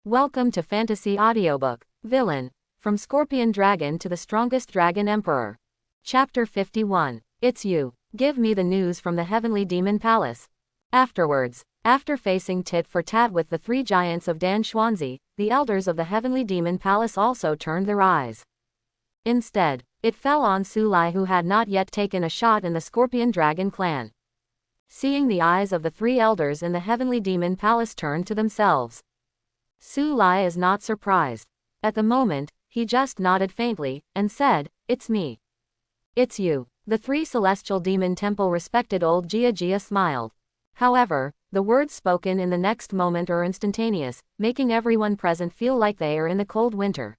Welcome to Fantasy Audiobook. Villain. From Scorpion Dragon to the Strongest Dragon Emperor. Chapter 51. It's you. Give me the news from the Heavenly Demon Palace. Afterwards, after facing tit for tat with the three giants of Dan Xuanzi, the elders of the Heavenly Demon Palace also turned their eyes. Instead, it fell on Su Lai, who had not yet taken a shot in the Scorpion Dragon clan. Seeing the eyes of the three elders in the Heavenly Demon Palace turn to themselves, Su Lai is not surprised. At the moment, he just nodded faintly, and said, "It's me." "It's you." The three Celestial Demon Temple respected old Jia Jia smiled. However, the words spoken in the next moment are instantaneous, making everyone present feel like they are in the cold winter.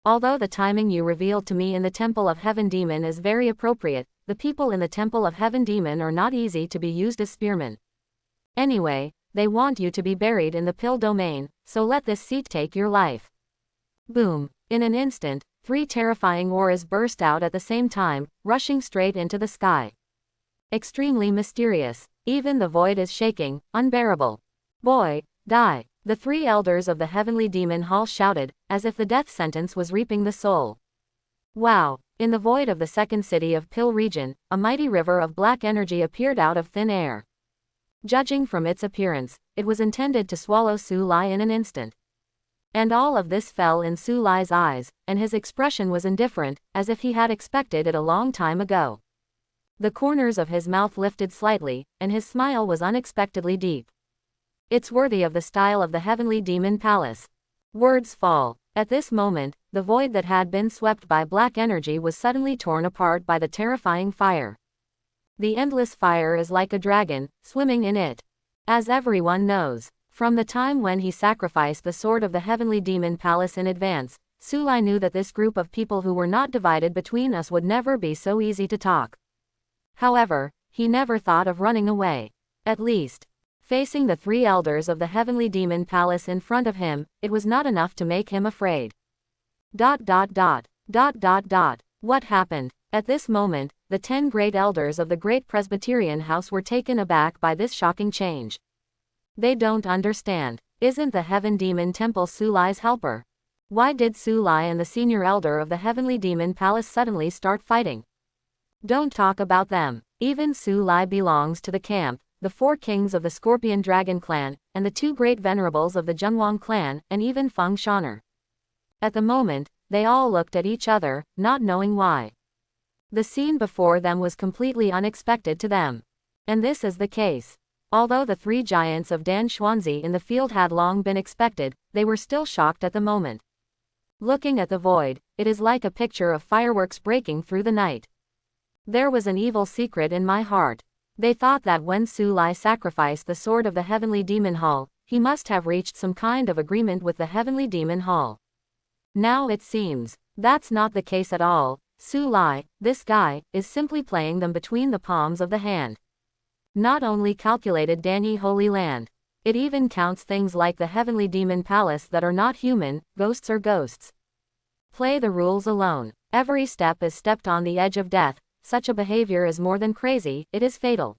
Although the timing you revealed to me in the Temple of Heaven Demon is very appropriate, the people in the Temple of Heaven Demon are not easy to be used as spearmen. Anyway, they want you to be buried in the pill domain, so let this seat take your life. Boom. In an instant, three terrifying auras burst out at the same time, rushing straight into the sky. Extremely mysterious. Even the void is shaking, unbearable. "Boy, die!" The three elders of the Heavenly Demon Hall shouted, as if the death sentence was reaping the soul. Wow! In the void of the second city of Pill region, a mighty river of black energy appeared out of thin air. Judging from its appearance, it was intended to swallow Su Lai in an instant. And all of this fell in Su Lai's eyes, and his expression was indifferent, as if he had expected it a long time ago. The corners of his mouth lifted slightly, and his smile was unexpectedly deep. It's worthy of the style of the Heavenly Demon Palace. Words fall. At this moment, the void that had been swept by black energy was suddenly torn apart by the terrifying fire. The endless fire is like a dragon, swimming in it. As everyone knows, from the time when he sacrificed the sword of the Heavenly Demon Palace in advance, Su Lai knew that this group of people who were not divided between us would never be so easy to talk. However, he never thought of running away. At least, facing the three elders of the Heavenly Demon Palace in front of him, it was not enough to make him afraid. ... What happened? At this moment, the 10 great elders of the Great Presbyterian House were taken aback by this shocking change. They don't understand. Isn't the Heaven Demon Temple Su Lai's helper? Why did Su Lai and the senior elder of the Heavenly Demon Palace suddenly start fighting? Don't talk about them. Even Su Lai belongs to the camp, the 4 kings of the Scorpion Dragon clan, and the 2 great venerables of the Zhengwang clan, and even Feng Shan'er. At the moment, they all looked at each other, not knowing why. The scene before them was completely unexpected to them. And this is the case. Although the 3 giants of Dan Xuanzi in the field had long been expected, they were still shocked at the moment. Looking at the void, it is like a picture of fireworks breaking through the night. There was an evil secret in my heart. They thought that when Su Lai sacrificed the sword of the Heavenly Demon Hall, he must have reached some kind of agreement with the Heavenly Demon Hall. Now it seems, that's not the case at all. Su Lai, this guy, is simply playing them between the palms of the hand. Not only calculated Danyi Holy Land, it even counts things like the Heavenly Demon Palace that are not human, ghosts or ghosts. Play the rules alone. Every step is stepped on the edge of death. Such a behavior is more than crazy, it is fatal.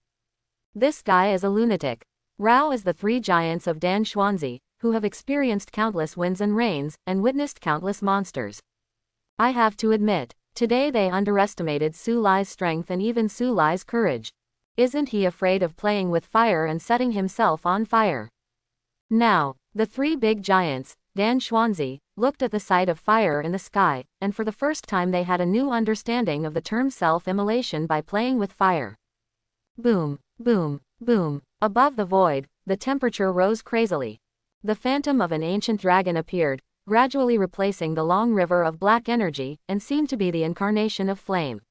This guy is a lunatic. Rao is the 3 giants of Dan Xuanzi, who have experienced countless winds and rains, and witnessed countless monsters. I have to admit, today they underestimated Su Lai's strength and even Su Lai's courage. Isn't he afraid of playing with fire and setting himself on fire? Now, the 3 big giants, Dan Xuanzi, looked at the sight of fire in the sky, and for the first time they had a new understanding of the term self-immolation by playing with fire. Boom, boom, boom. Above the void, the temperature rose crazily. The phantom of an ancient dragon appeared, gradually replacing the long river of black energy, and seemed to be the incarnation of flame.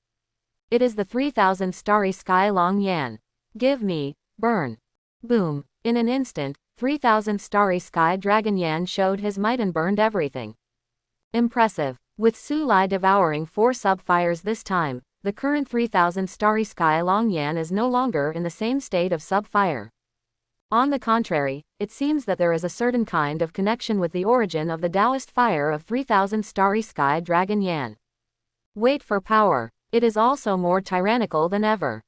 It is the 3,000 starry sky Long Yan. Give me, burn. Boom. In an instant, 3,000 starry sky dragon Yan showed his might and burned everything. Impressive. With Su Lai devouring 4 sub-fires this time, the current 3,000 starry sky Long Yan is no longer in the same state of sub-fire. On the contrary, it seems that there is a certain kind of connection with the origin of the Taoist fire of 3,000 starry sky dragon Yan. Wait for power. It is also more tyrannical than ever. ...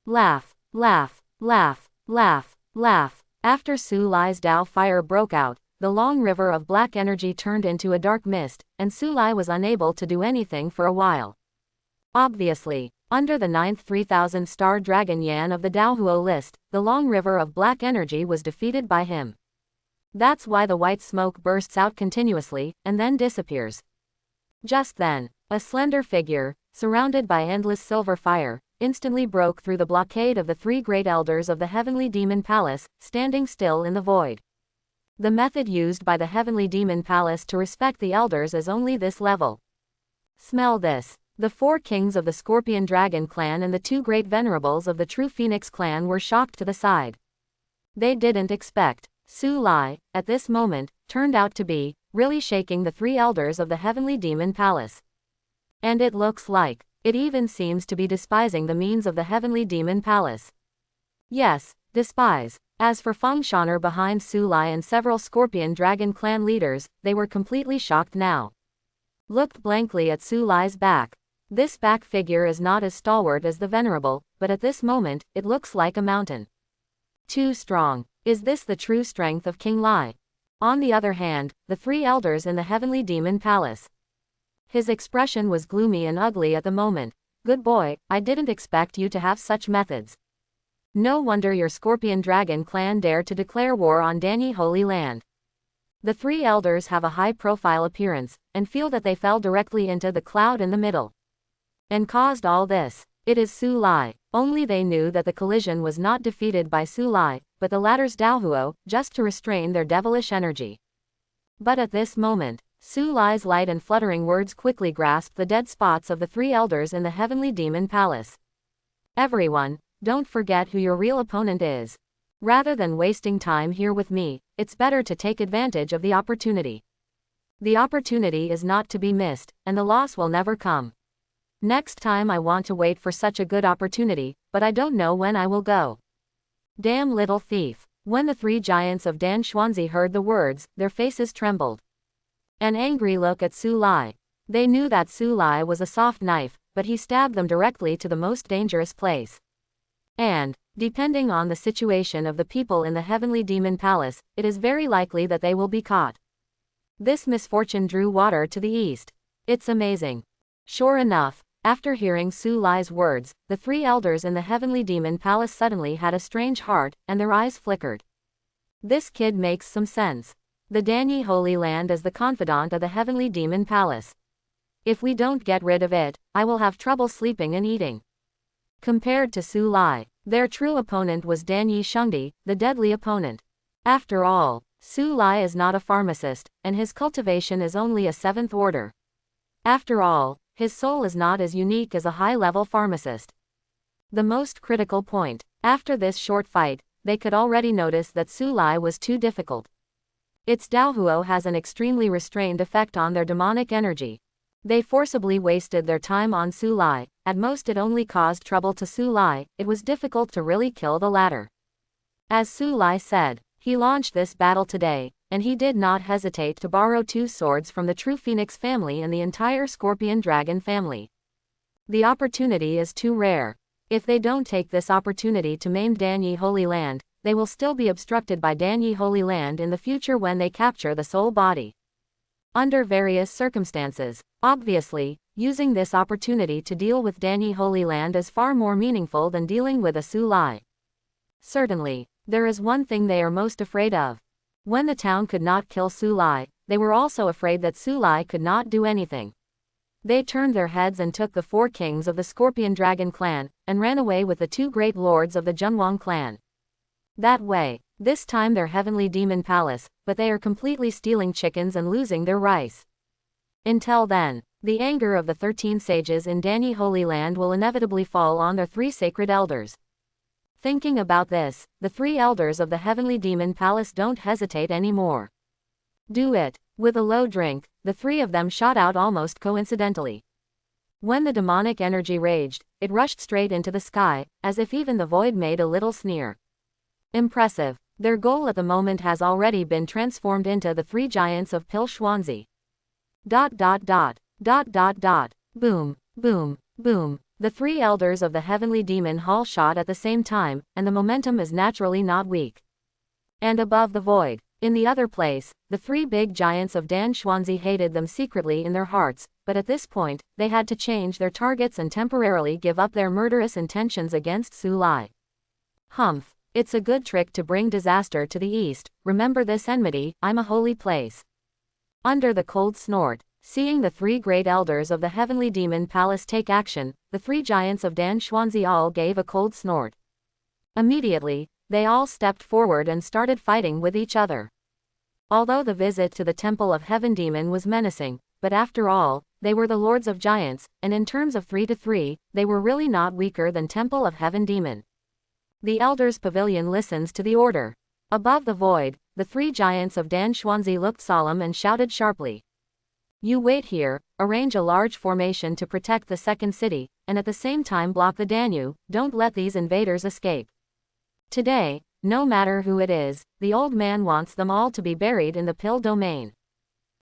Laugh, laugh, laugh, laugh, laugh. After Su Lai's Tao fire broke out, the long river of black energy turned into a dark mist, and Su Lai was unable to do anything for a while. Obviously, under the 9th 3000 star dragon Yan of the Daohuo list, the long river of black energy was defeated by him. That's why the white smoke bursts out continuously, and then disappears. Just then, a slender figure, surrounded by endless silver fire, instantly broke through the blockade of the three great elders of the Heavenly Demon Palace, standing still in the void. The method used by the Heavenly Demon Palace to respect the elders is only this level. Smell this. The four kings of the Scorpion Dragon clan and the two great venerables of the True Phoenix clan were shocked to the side. They didn't expect Su Lai, at this moment, turned out to be really shaking the three elders of the Heavenly Demon Palace. And it looks like it even seems to be despising the means of the Heavenly Demon Palace. Yes, despise. As for Feng Shan'er behind Su Lai and several Scorpion Dragon clan leaders, they were completely shocked now. Looked blankly at Su Lai's back. This back figure is not as stalwart as the venerable, but at this moment, it looks like a mountain. Too strong. Is this the true strength of King Lai? On the other hand, the three elders in the Heavenly Demon Palace. His expression was gloomy and ugly at the moment. Good boy, I didn't expect you to have such methods. No wonder your Scorpion Dragon clan dared to declare war on Danyi Holy Land. The three elders have a high-profile appearance, and feel that they fell directly into the cloud in the middle. And caused all this. It is Su Lai. Only they knew that the collision was not defeated by Su Lai, but the latter's Daohuo, just to restrain their devilish energy. But at this moment, Su Lai's light and fluttering words quickly grasped the dead spots of the three elders in the Heavenly Demon Palace. Everyone, don't forget who your real opponent is. Rather than wasting time here with me, it's better to take advantage of the opportunity. The opportunity is not to be missed, and the loss will never come. Next time I want to wait for such a good opportunity, but I don't know when I will go. Damn little thief. When the three giants of Dan Xuanzi heard the words, their faces trembled. An angry look at Su Lai. They knew that Su Lai was a soft knife, but he stabbed them directly to the most dangerous place. And, depending on the situation of the people in the Heavenly Demon Palace, it is very likely that they will be caught. This misfortune drew water to the east. It's amazing. Sure enough, after hearing Su Lai's words, the three elders in the Heavenly Demon Palace suddenly had a strange heart, and their eyes flickered. This kid makes some sense. The Danyi Holy Land is the confidant of the Heavenly Demon Palace. If we don't get rid of it, I will have trouble sleeping and eating. Compared to Su Lai, their true opponent was Danyi Shengdi, the deadly opponent. After all, Su Lai is not a pharmacist, and his cultivation is only a 7th order. After all, his soul is not as unique as a high-level pharmacist. The most critical point, after this short fight, they could already notice that Su Lai was too difficult. Its Daohuo has an extremely restrained effect on their demonic energy. They forcibly wasted their time on Su Lai, at most it only caused trouble to Su Lai, it was difficult to really kill the latter. As Su Lai said, he launched this battle today, and he did not hesitate to borrow 2 swords from the True Phoenix family and the entire Scorpion Dragon family. The opportunity is too rare. If they don't take this opportunity to maim Danyi Holy Land, they will still be obstructed by Danyi Holy Land in the future when they capture the soul body. Under various circumstances, obviously, using this opportunity to deal with Danyi Holy Land is far more meaningful than dealing with a Su Lai. Certainly, there is one thing they are most afraid of. When the town could not kill Su Lai, they were also afraid that Su Lai could not do anything. They turned their heads and took the 4 kings of the Scorpion Dragon clan, and ran away with the 2 great lords of the Zhenwang clan. That way, this time their Heavenly Demon Palace, but they are completely stealing chickens and losing their rice. Until then, the anger of the 13 sages in Danyi Holy Land will inevitably fall on their 3 sacred elders. Thinking about this, the 3 elders of the Heavenly Demon Palace don't hesitate anymore. Do it. With a low drink, the 3 of them shot out almost coincidentally. When the demonic energy raged, it rushed straight into the sky, as if even the void made a little sneer. Impressive. Their goal at the moment has already been transformed into the 3 giants of Pil Xuanzi. ... Boom, boom, boom. The 3 elders of the Heavenly Demon Hall shot at the same time, and the momentum is naturally not weak. And above the void, in the other place, the three big giants of Dan Xuanzi hated them secretly in their hearts, but at this point, they had to change their targets and temporarily give up their murderous intentions against Su Lai. Humph, it's a good trick to bring disaster to the east, remember this enmity, I'm a holy place. Under the cold snort, seeing the three great elders of the heavenly demon palace take action, the three giants of Dan Xuanzi all gave a cold snort. Immediately, they all stepped forward and started fighting with each other. Although the visit to the Temple of Heaven Demon was menacing, but after all, they were the lords of giants, and in terms of 3 to 3, they were really not weaker than Temple of Heaven Demon. The Elders' Pavilion listens to the order. Above the void, the three giants of Dan Xuanzi looked solemn and shouted sharply. You wait here, arrange a large formation to protect the second city, and at the same time block the Danube, don't let these invaders escape. Today, no matter who it is, the old man wants them all to be buried in the pill domain.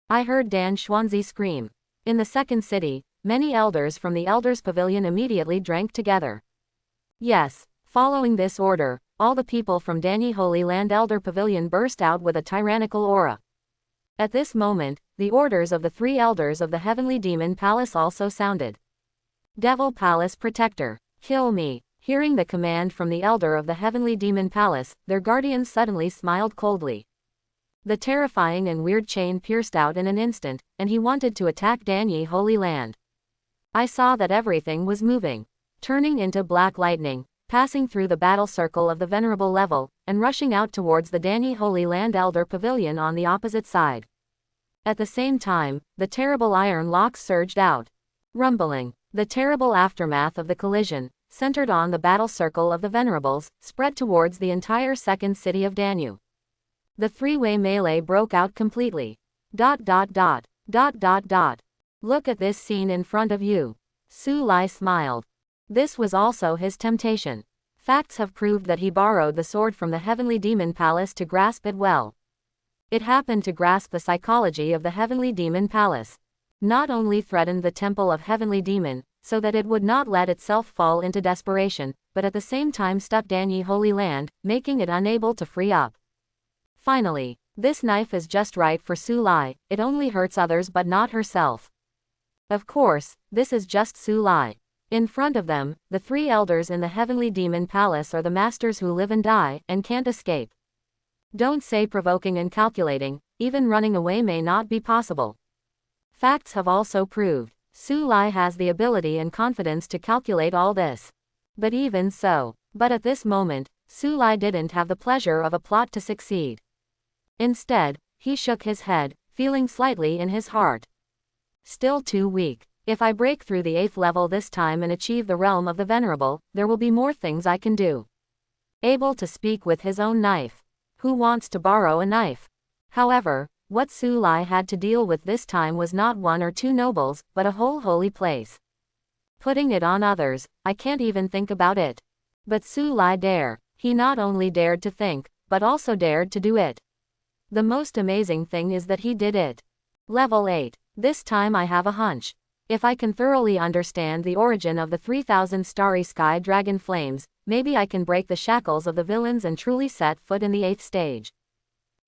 I heard Dan Xuanzi scream. In the second city, many elders from the Elders' Pavilion immediately drank together. Yes, following this order, all the people from Danyi Holy Land Elder Pavilion burst out with a tyrannical aura. At this moment, the orders of the three elders of the Heavenly Demon Palace also sounded. Devil Palace Protector, kill me. Hearing the command from the elder of the Heavenly Demon Palace, their guardians suddenly smiled coldly. The terrifying and weird chain pierced out in an instant, and he wanted to attack Danyi Holy Land. I saw that everything was moving, turning into black lightning, passing through the battle circle of the venerable level, and rushing out towards the Danyi Holy Land Elder Pavilion on the opposite side. At the same time, the terrible iron locks surged out. Rumbling, the terrible aftermath of the collision, centered on the battle circle of the Venerables, spread towards the entire second city of Danube. The three-way melee broke out completely. Look at this scene in front of you. Su Lai smiled. This was also his temptation. Facts have proved that he borrowed the sword from the Heavenly Demon Palace to grasp it well. It happened to grasp the psychology of the Heavenly Demon Palace. Not only threatened the Temple of Heavenly Demon, so that it would not let itself fall into desperation, but at the same time stuck Danyi Holy Land, making it unable to free up. Finally, this knife is just right for Su Lai, it only hurts others but not herself. Of course, this is just Su Lai. In front of them, the three elders in the Heavenly Demon Palace are the masters who live and die, and can't escape. Don't say provoking and calculating, even running away may not be possible. Facts have also proved, Su Lai has the ability and confidence to calculate all this. But even so, at this moment, Su Lai didn't have the pleasure of a plot to succeed. Instead, he shook his head, feeling slightly in his heart. Still too weak. If I break through the 8th level this time and achieve the realm of the Venerable, there will be more things I can do. Able to speak with his own knife. Who wants to borrow a knife? However, what Su Lai had to deal with this time was not 1 or 2 nobles, but a whole holy place. Putting it on others, I can't even think about it. But Su Lai dare. He not only dared to think, but also dared to do it. The most amazing thing is that he did it. Level 8. This time I have a hunch. If I can thoroughly understand the origin of the 3000 starry sky dragon flames, maybe I can break the shackles of the villains and truly set foot in the 8th stage.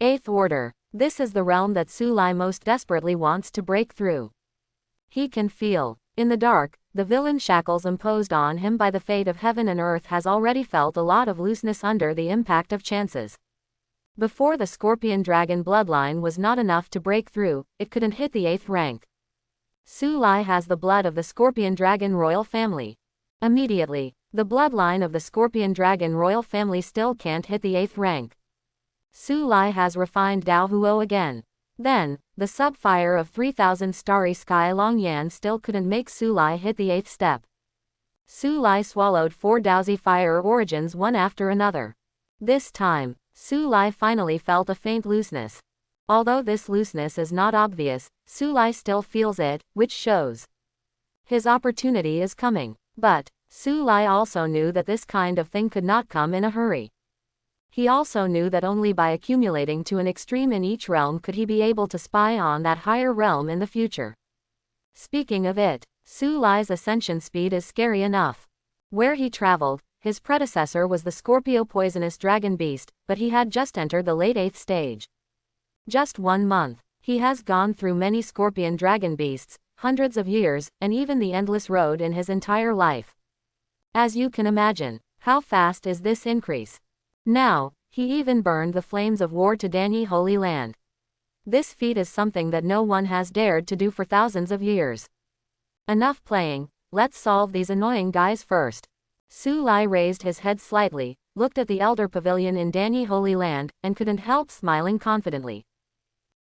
8th Order. This is the realm that Su Lai most desperately wants to break through. He can feel, in the dark, the villain shackles imposed on him by the fate of heaven and earth has already felt a lot of looseness under the impact of chances. Before the Scorpion Dragon bloodline was not enough to break through, it couldn't hit the 8th rank. Su Lai has the blood of the Scorpion Dragon royal family. Immediately, the bloodline of the Scorpion Dragon royal family still can't hit the 8th rank. Su Lai has refined Dao Huo again. Then, the sub-fire of 3000 starry sky Long Yan still couldn't make Su Lai hit the 8th step. Su Lai swallowed 4 Daozi fire origins one after another. This time, Su Lai finally felt a faint looseness. Although this looseness is not obvious, Su Lai still feels it, which shows his opportunity is coming. But, Su Lai also knew that this kind of thing could not come in a hurry. He also knew that only by accumulating to an extreme in each realm could he be able to spy on that higher realm in the future. Speaking of it, Su Lai's ascension speed is scary enough. Where he traveled, his predecessor was the Scorpio poisonous dragon beast, but he had just entered the late 8th stage. Just 1 month. He has gone through many scorpion dragon beasts, hundreds of years, and even the endless road in his entire life. As you can imagine, how fast is this increase? Now, he even burned the flames of war to Danyi Holy Land. This feat is something that no one has dared to do for thousands of years. Enough playing, let's solve these annoying guys first. Su Lai raised his head slightly, looked at the Elder Pavilion in Danyi Holy Land, and couldn't help smiling confidently.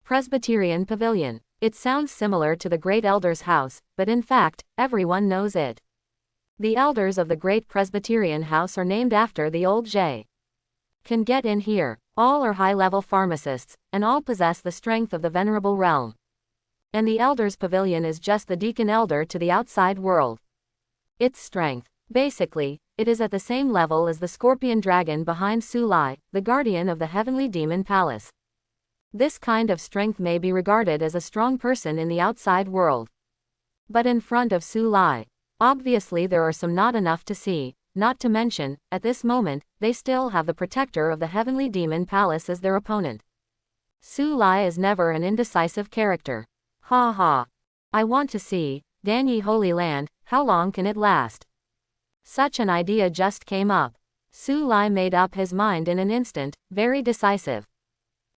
Presbyterian Pavilion. It sounds similar to the Great Elder's house, but in fact, everyone knows it. The elders of the Great Presbyterian House are named after the old Jay. Can get in here. All are high-level pharmacists, and all possess the strength of the Venerable Realm. And the Elder's Pavilion is just the Deacon Elder to the outside world. Its strength. Basically, it is at the same level as the Scorpion Dragon behind Su Lai, the guardian of the Heavenly Demon Palace. This kind of strength may be regarded as a strong person in the outside world. But in front of Su Lai, obviously there are some not enough to see, not to mention, at this moment, they still have the protector of the Heavenly Demon Palace as their opponent. Su Lai is never an indecisive character. Ha ha. I want to see, Danyi Holy Land, how long can it last? Such an idea just came up. Su Lai made up his mind in an instant, very decisive.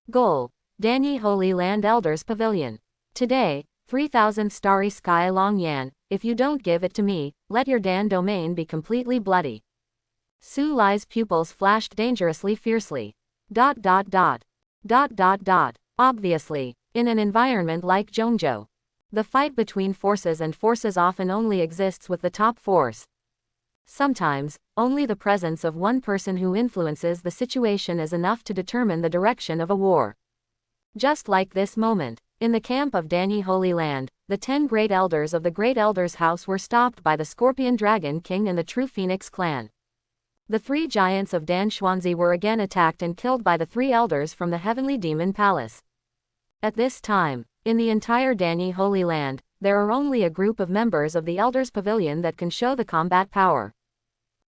Goal. Danyi Holy Land Elders Pavilion. Today, 3,000 starry sky Long Yan, if you don't give it to me, let your Dan domain be completely bloody. Su Lai's pupils flashed dangerously fiercely. ... Obviously, in an environment like Zhongzhou, the fight between forces and forces often only exists with the top force. Sometimes, only the presence of one person who influences the situation is enough to determine the direction of a war. Just like this moment, in the camp of Danyi Holy Land, the 10 great elders of the Great Elder's House were stopped by the Scorpion Dragon King and the True Phoenix clan. The 3 giants of Dan Xuanzi were again attacked and killed by the 3 elders from the Heavenly Demon Palace. At this time, in the entire Danyi Holy Land, there are only a group of members of the Elder's Pavilion that can show the combat power.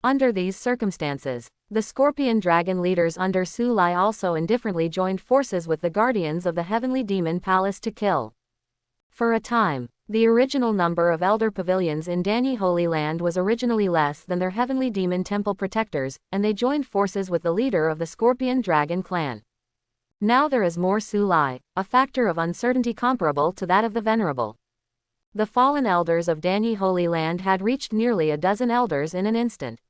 Under these circumstances, the Scorpion Dragon leaders under Su Lai also indifferently joined forces with the guardians of the Heavenly Demon Palace to kill. For a time, the original number of Elder Pavilions in Danyi Holy Land was originally less than their Heavenly Demon Temple protectors, and they joined forces with the leader of the Scorpion Dragon clan. Now there is more Su Lai, a factor of uncertainty comparable to that of the Venerable. The fallen elders of Danyi Holy Land had reached nearly a dozen elders in an instant.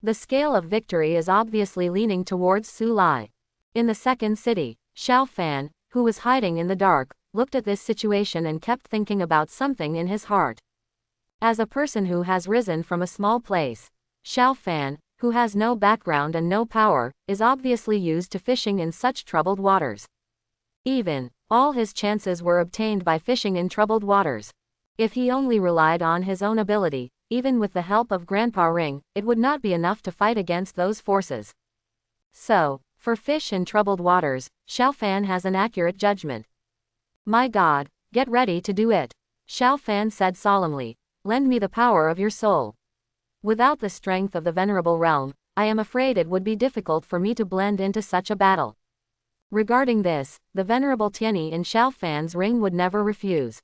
The scale of victory is obviously leaning towards Su Lai. In the second city, Xiao Fan, who was hiding in the dark, looked at this situation and kept thinking about something in his heart. As a person who has risen from a small place, Xiao Fan, who has no background and no power, is obviously used to fishing in such troubled waters. All his chances were obtained by fishing in troubled waters. If he only relied on his own ability, even with the help of Grandpa Ring, it would not be enough to fight against those forces. So, for fish in troubled waters, Xiao Fan has an accurate judgment. My God, get ready to do it. Xiao Fan said solemnly, lend me the power of your soul. Without the strength of the Venerable Realm, I am afraid it would be difficult for me to blend into such a battle. Regarding this, the Venerable Tianyi in Xiao Fan's ring would never refuse.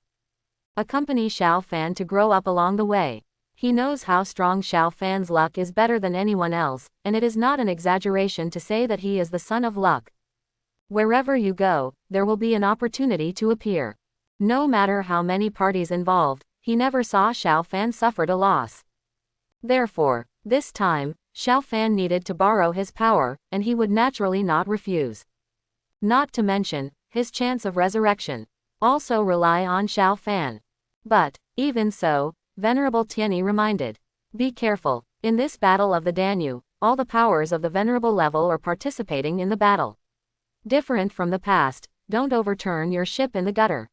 Accompany Xiao Fan to grow up along the way. He knows how strong Xiao Fan's luck is better than anyone else, and it is not an exaggeration to say that he is the son of luck. Wherever you go, there will be an opportunity to appear. No matter how many parties involved, he never saw Xiao Fan suffered a loss. Therefore, this time, Xiao Fan needed to borrow his power, and he would naturally not refuse. Not to mention, his chance of resurrection also rely on Xiao Fan. But, even so, Venerable Tianyi reminded, be careful, in this battle of the Danube, all the powers of the venerable level are participating in the battle. Different from the past, don't overturn your ship in the gutter.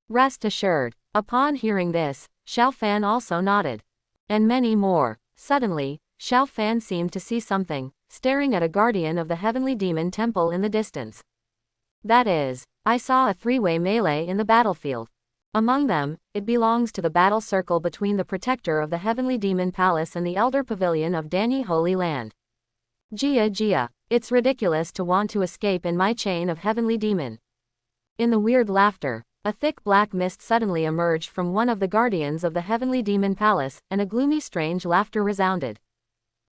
Rest assured. Upon hearing this, Xiao Fan also nodded. And many more. Suddenly, Xiao Fan seemed to see something, staring at a guardian of the Heavenly Demon Temple in the distance. That is, I saw a 3-way melee in the battlefield. Among them, it belongs to the battle circle between the protector of the heavenly demon palace and the elder pavilion of Danny Holy Land. Gia, it's ridiculous to want to escape in my chain of heavenly demon. In the weird laughter, a thick black mist suddenly emerged from one of the guardians of the heavenly demon palace, and a gloomy strange laughter resounded.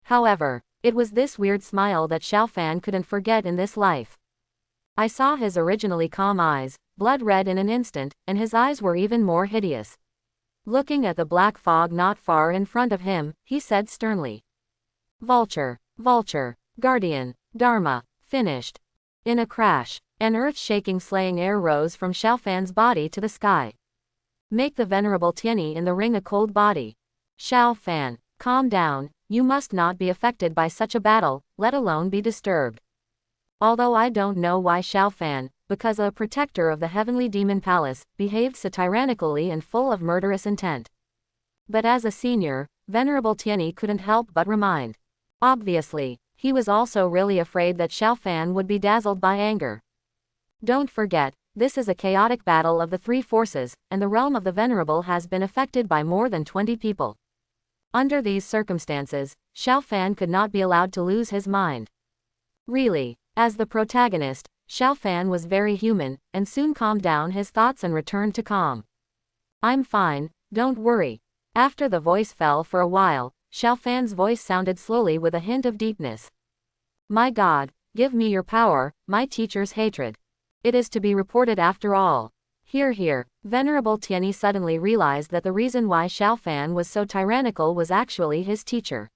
However, it was this weird smile that Xiao Fan couldn't forget in this life. I saw his originally calm eyes, blood red in an instant, and his eyes were even more hideous. Looking at the black fog not far in front of him, he said sternly. Vulture, Guardian, Dharma, finished. In a crash, an earth-shaking slaying air rose from Xiao Fan's body to the sky. Make the venerable Tianyi in the ring a cold body. Xiao Fan, calm down, you must not be affected by such a battle, let alone be disturbed. Although I don't know why Xiao Fan, because a protector of the heavenly demon palace, behaved so tyrannically and full of murderous intent. But as a senior, venerable Tianyi couldn't help but remind. Obviously, he was also really afraid that Xiao Fan would be dazzled by anger. Don't forget, this is a chaotic battle of the three forces, and the realm of the venerable has been affected by more than 20 people. Under these circumstances, Xiao Fan could not be allowed to lose his mind. Really, as the protagonist, Xiao Fan was very human, and soon calmed down his thoughts and returned to calm. I'm fine, don't worry. After the voice fell for a while, Xiao Fan's voice sounded slowly with a hint of deepness. My God, give me your power, my teacher's hatred. It is to be reported after all. Here, Venerable Tianyi suddenly realized that the reason why Xiao Fan was so tyrannical was actually his teacher.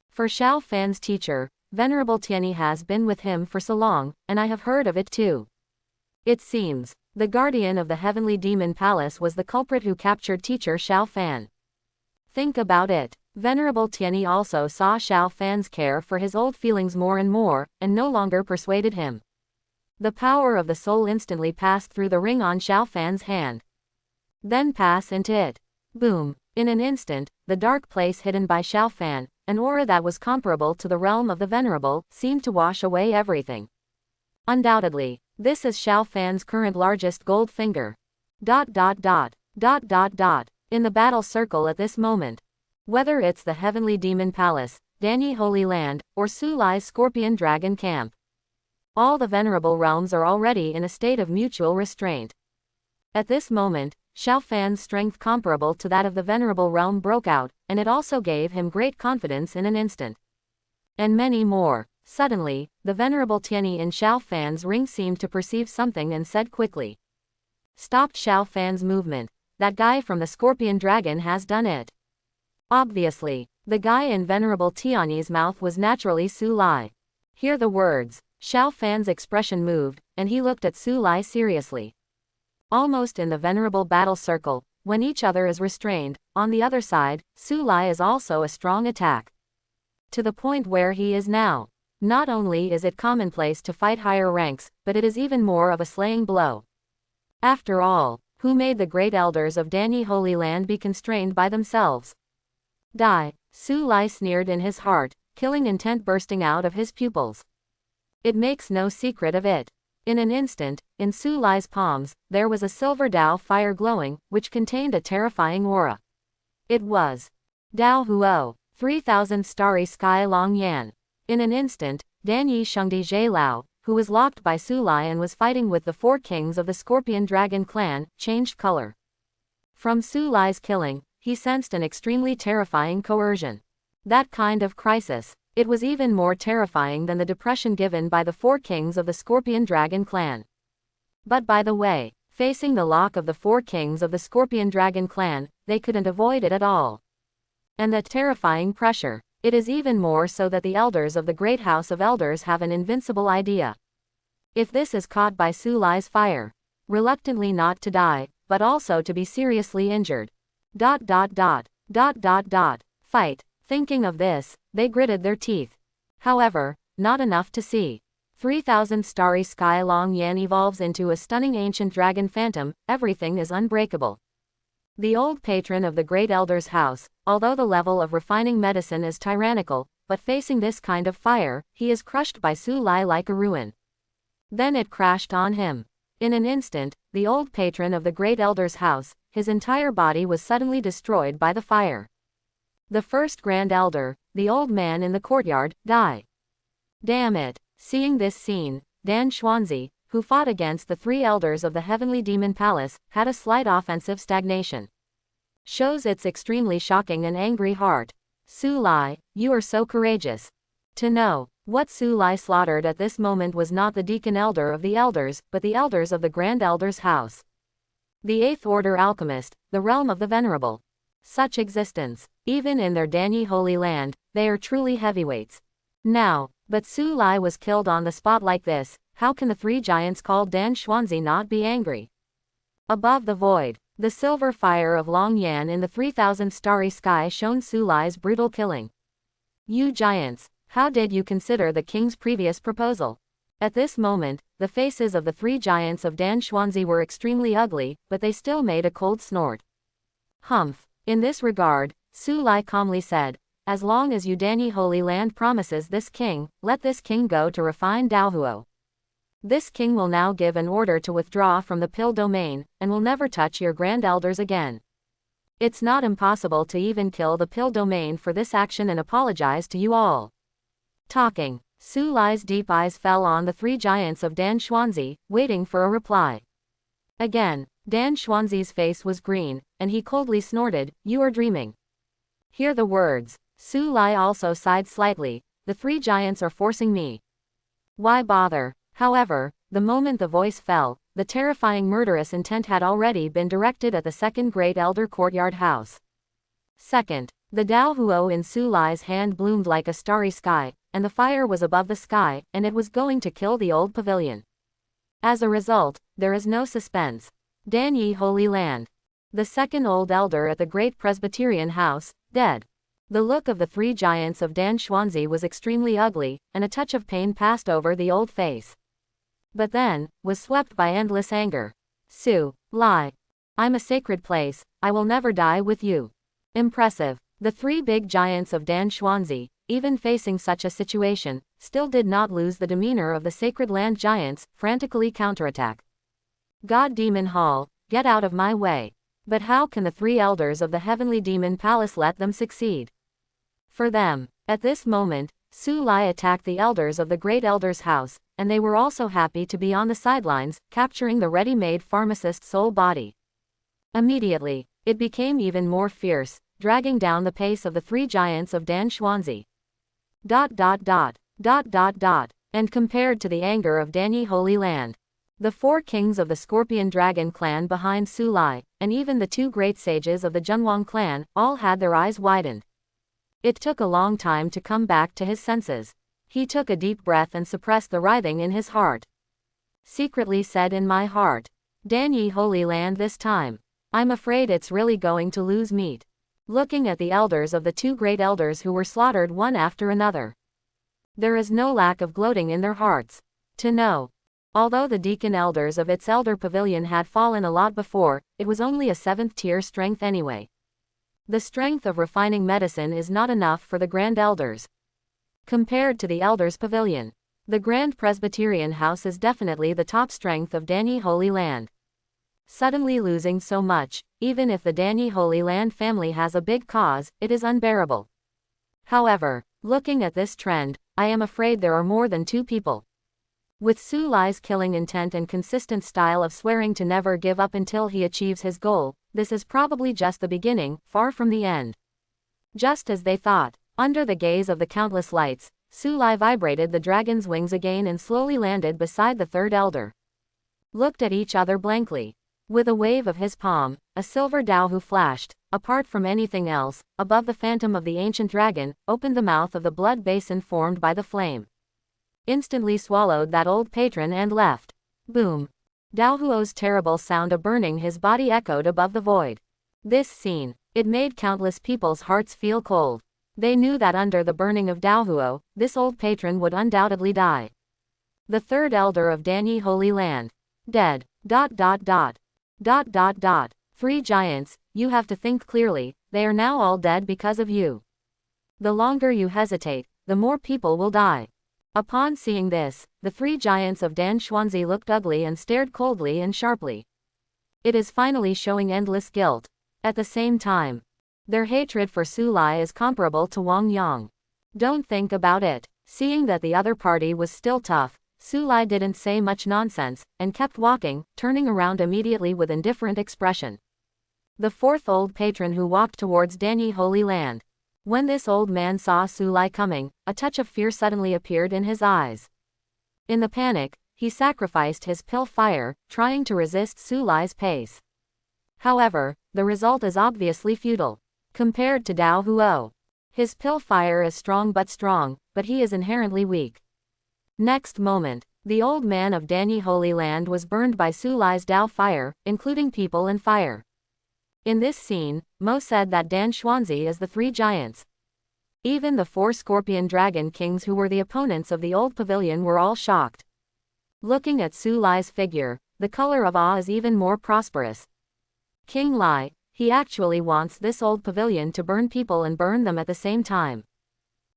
For Xiao Fan's teacher, Venerable Tianyi has been with him for so long, and I have heard of it too. It seems, the guardian of the heavenly demon palace was the culprit who captured teacher Xiao Fan. Think about it. Venerable Tianyi also saw Xiao Fan's care for his old feelings more and more, and no longer persuaded him. The power of the soul instantly passed through the ring on Xiao Fan's hand. Then pass into it. Boom. In an instant, the dark place hidden by Xiao Fan, an aura that was comparable to the realm of the venerable, seemed to wash away everything. Undoubtedly, this is Xiao Fan's current largest gold finger. In the battle circle at this moment. Whether it's the heavenly demon palace, Danyi Holy Land, or Su Lai's scorpion dragon camp. All the venerable realms are already in a state of mutual restraint. At this moment, Xiao Fan's strength comparable to that of the venerable realm broke out, and it also gave him great confidence in an instant. And many more. Suddenly, the venerable Tianyi in Xiao Fan's ring seemed to perceive something and said quickly. Stopped Xiao Fan's movement. That guy from the scorpion dragon has done it. Obviously, the guy in venerable Tianyi's mouth was naturally Su Lai. Hear the words. Xiao Fan's expression moved, and he looked at Su Lai seriously. Almost in the venerable battle circle, when each other is restrained, on the other side, Su Lai is also a strong attack. To the point where he is now. Not only is it commonplace to fight higher ranks, but it is even more of a slaying blow. After all, who made the great elders of Danyi Holy Land be constrained by themselves? Die, Su Lai sneered in his heart, killing intent bursting out of his pupils. It makes no secret of it. In an instant, in Su Lai's palms, there was a silver Dao fire glowing, which contained a terrifying aura. It was Dao Huo, 3,000 starry sky long yan. In an instant, Danyi Shengdi Zhe Lao, who was locked by Su Lai and was fighting with the four kings of the Scorpion Dragon clan, changed color. From Su Lai's killing, he sensed an extremely terrifying coercion. That kind of crisis. It was even more terrifying than the depression given by the four kings of the Scorpion Dragon clan. But by the way, facing the lock of the four kings of the Scorpion Dragon clan, they couldn't avoid it at all. And that terrifying pressure, it is even more so that the elders of the Great House of Elders have an invincible idea. If this is caught by Su Lai's fire, reluctantly not to die, but also to be seriously injured. Fight. Thinking of this, they gritted their teeth. However, not enough to see. 3,000 starry sky long yan evolves into a stunning ancient dragon phantom, everything is unbreakable. The old patron of the great elder's house, although the level of refining medicine is tyrannical, but facing this kind of fire, he is crushed by Su Lai like a ruin. Then it crashed on him. In an instant, the old patron of the great elder's house, his entire body was suddenly destroyed by the fire. The first grand elder, the old man in the courtyard, died. Damn it! Seeing this scene, Dan Xuanzi, who fought against the 3 elders of the heavenly demon palace, had a slight offensive stagnation. Shows its extremely shocking and angry heart. Su Lai, you are so courageous. To know. What Su Lai slaughtered at this moment was not the deacon elder of the elders, but the elders of the grand elder's house. The 8th order alchemist, the realm of the venerable. Such existence. Even in their Danyi holy land, they are truly heavyweights. Now, but Su Lai was killed on the spot like this, how can the 3 giants called Dan Xuanzi not be angry? Above the void, the silver fire of Long Yan in the 3,000 starry sky shone Su Lai's brutal killing. You giants! How did you consider the king's previous proposal? At this moment, the faces of the 3 giants of Dan Xuanzi were extremely ugly, but they still made a cold snort. Humph. In this regard, Su Lai calmly said, as long as you Danyi Holy Land promises this king, let this king go to refine Daohuo. This king will now give an order to withdraw from the Pill domain, and will never touch your grand elders again. It's not impossible to even kill the Pill domain for this action and apologize to you all. Talking, Su Lai's deep eyes fell on the 3 giants of Dan Xuanzi, waiting for a reply. Again, Dan Xuanzi's face was green, and he coldly snorted, you are dreaming. Hear the words. Su Lai also sighed slightly, the 3 giants are forcing me. Why bother? However, the moment the voice fell, the terrifying murderous intent had already been directed at the 2nd great elder courtyard house. Second, the Daohuo in Su Lai's hand bloomed like a starry sky, and the fire was above the sky, and it was going to kill the old pavilion. As a result, there is no suspense. Danyi Holy Land. The 2nd old elder at the great Presbyterian house, dead. The look of the 3 giants of Dan Xuanzi was extremely ugly, and a touch of pain passed over the old face. But then, was swept by endless anger. Su Lai. I'm a sacred place, I will never die with you. Impressive. The 3 big giants of Dan Xuanzi, even facing such a situation, still did not lose the demeanor of the sacred land giants, frantically counterattack. God Demon Hall, get out of my way. But how can the 3 elders of the heavenly demon palace let them succeed? For them, at this moment, Su Lai attacked the elders of the great elder's house, and they were also happy to be on the sidelines, capturing the ready-made pharmacist's soul body. Immediately, it became even more fierce, dragging down the pace of the 3 giants of Dan Xuanzi. ... And compared to the anger of Danyi Holy Land, the 4 kings of the Scorpion Dragon clan behind Su Lai, and even the 2 great sages of the Junwang clan, all had their eyes widened. It took a long time to come back to his senses. He took a deep breath and suppressed the writhing in his heart. Secretly said in my heart, Danyi Holy Land this time. I'm afraid it's really going to lose meat. Looking at the elders of the 2 great elders who were slaughtered one after another. There is no lack of gloating in their hearts. To know. Although the deacon elders of its elder pavilion had fallen a lot before, it was only a 7th tier strength anyway. The strength of refining medicine is not enough for the grand elders. Compared to the elders' pavilion, the Grand Presbyterian house is definitely the top strength of Danyi Holy Land. Suddenly losing so much, even if the Danyi Holy Land family has a big cause, it is unbearable. However, looking at this trend, I am afraid there are more than 2 people. With Su Lai's killing intent and consistent style of swearing to never give up until he achieves his goal, this is probably just the beginning, far from the end. Just as they thought, under the gaze of the countless lights, Su Lai vibrated the dragon's wings again and slowly landed beside the 3rd elder. Looked at each other blankly. With a wave of his palm, a silver Daohu flashed, apart from anything else, above the phantom of the ancient dragon, opened the mouth of the blood basin formed by the flame. Instantly swallowed that old patron and left. Boom. Daohuo's terrible sound of burning his body echoed above the void. This scene, it made countless people's hearts feel cold. They knew that under the burning of Daohuo, this old patron would undoubtedly die. The 3rd elder of Danyi Holy Land. Dead. ... 3 giants, you have to think clearly, they are now all dead because of you. The longer you hesitate, the more people will die. Upon seeing this, the three giants of Dan Xuanzi looked ugly and stared coldly and sharply. It is finally showing endless guilt. At the same time, their hatred for Su Lai is comparable to Wang Yang. Don't think about it. Seeing that the other party was still tough, Su Lai didn't say much nonsense, and kept walking, turning around immediately with indifferent expression. The fourth old patron who walked towards Danyi Holy Land. When this old man saw Su Lai coming, a touch of fear suddenly appeared in his eyes. In the panic, he sacrificed his pill fire, trying to resist Su Lai's pace. However, the result is obviously futile. Compared to Dao Huo, his pill fire is strong, but he is inherently weak. Next moment, the old man of Danyi Holy Land was burned by Su Lai's Dao fire, including people and fire. In this scene, Mo said that Dan Xuanzi is the three giants. Even the four scorpion dragon kings who were the opponents of the old pavilion were all shocked. Looking at Su Lai's figure, the color of awe is even more prosperous. King Lai, he actually wants this old pavilion to burn people and burn them at the same time.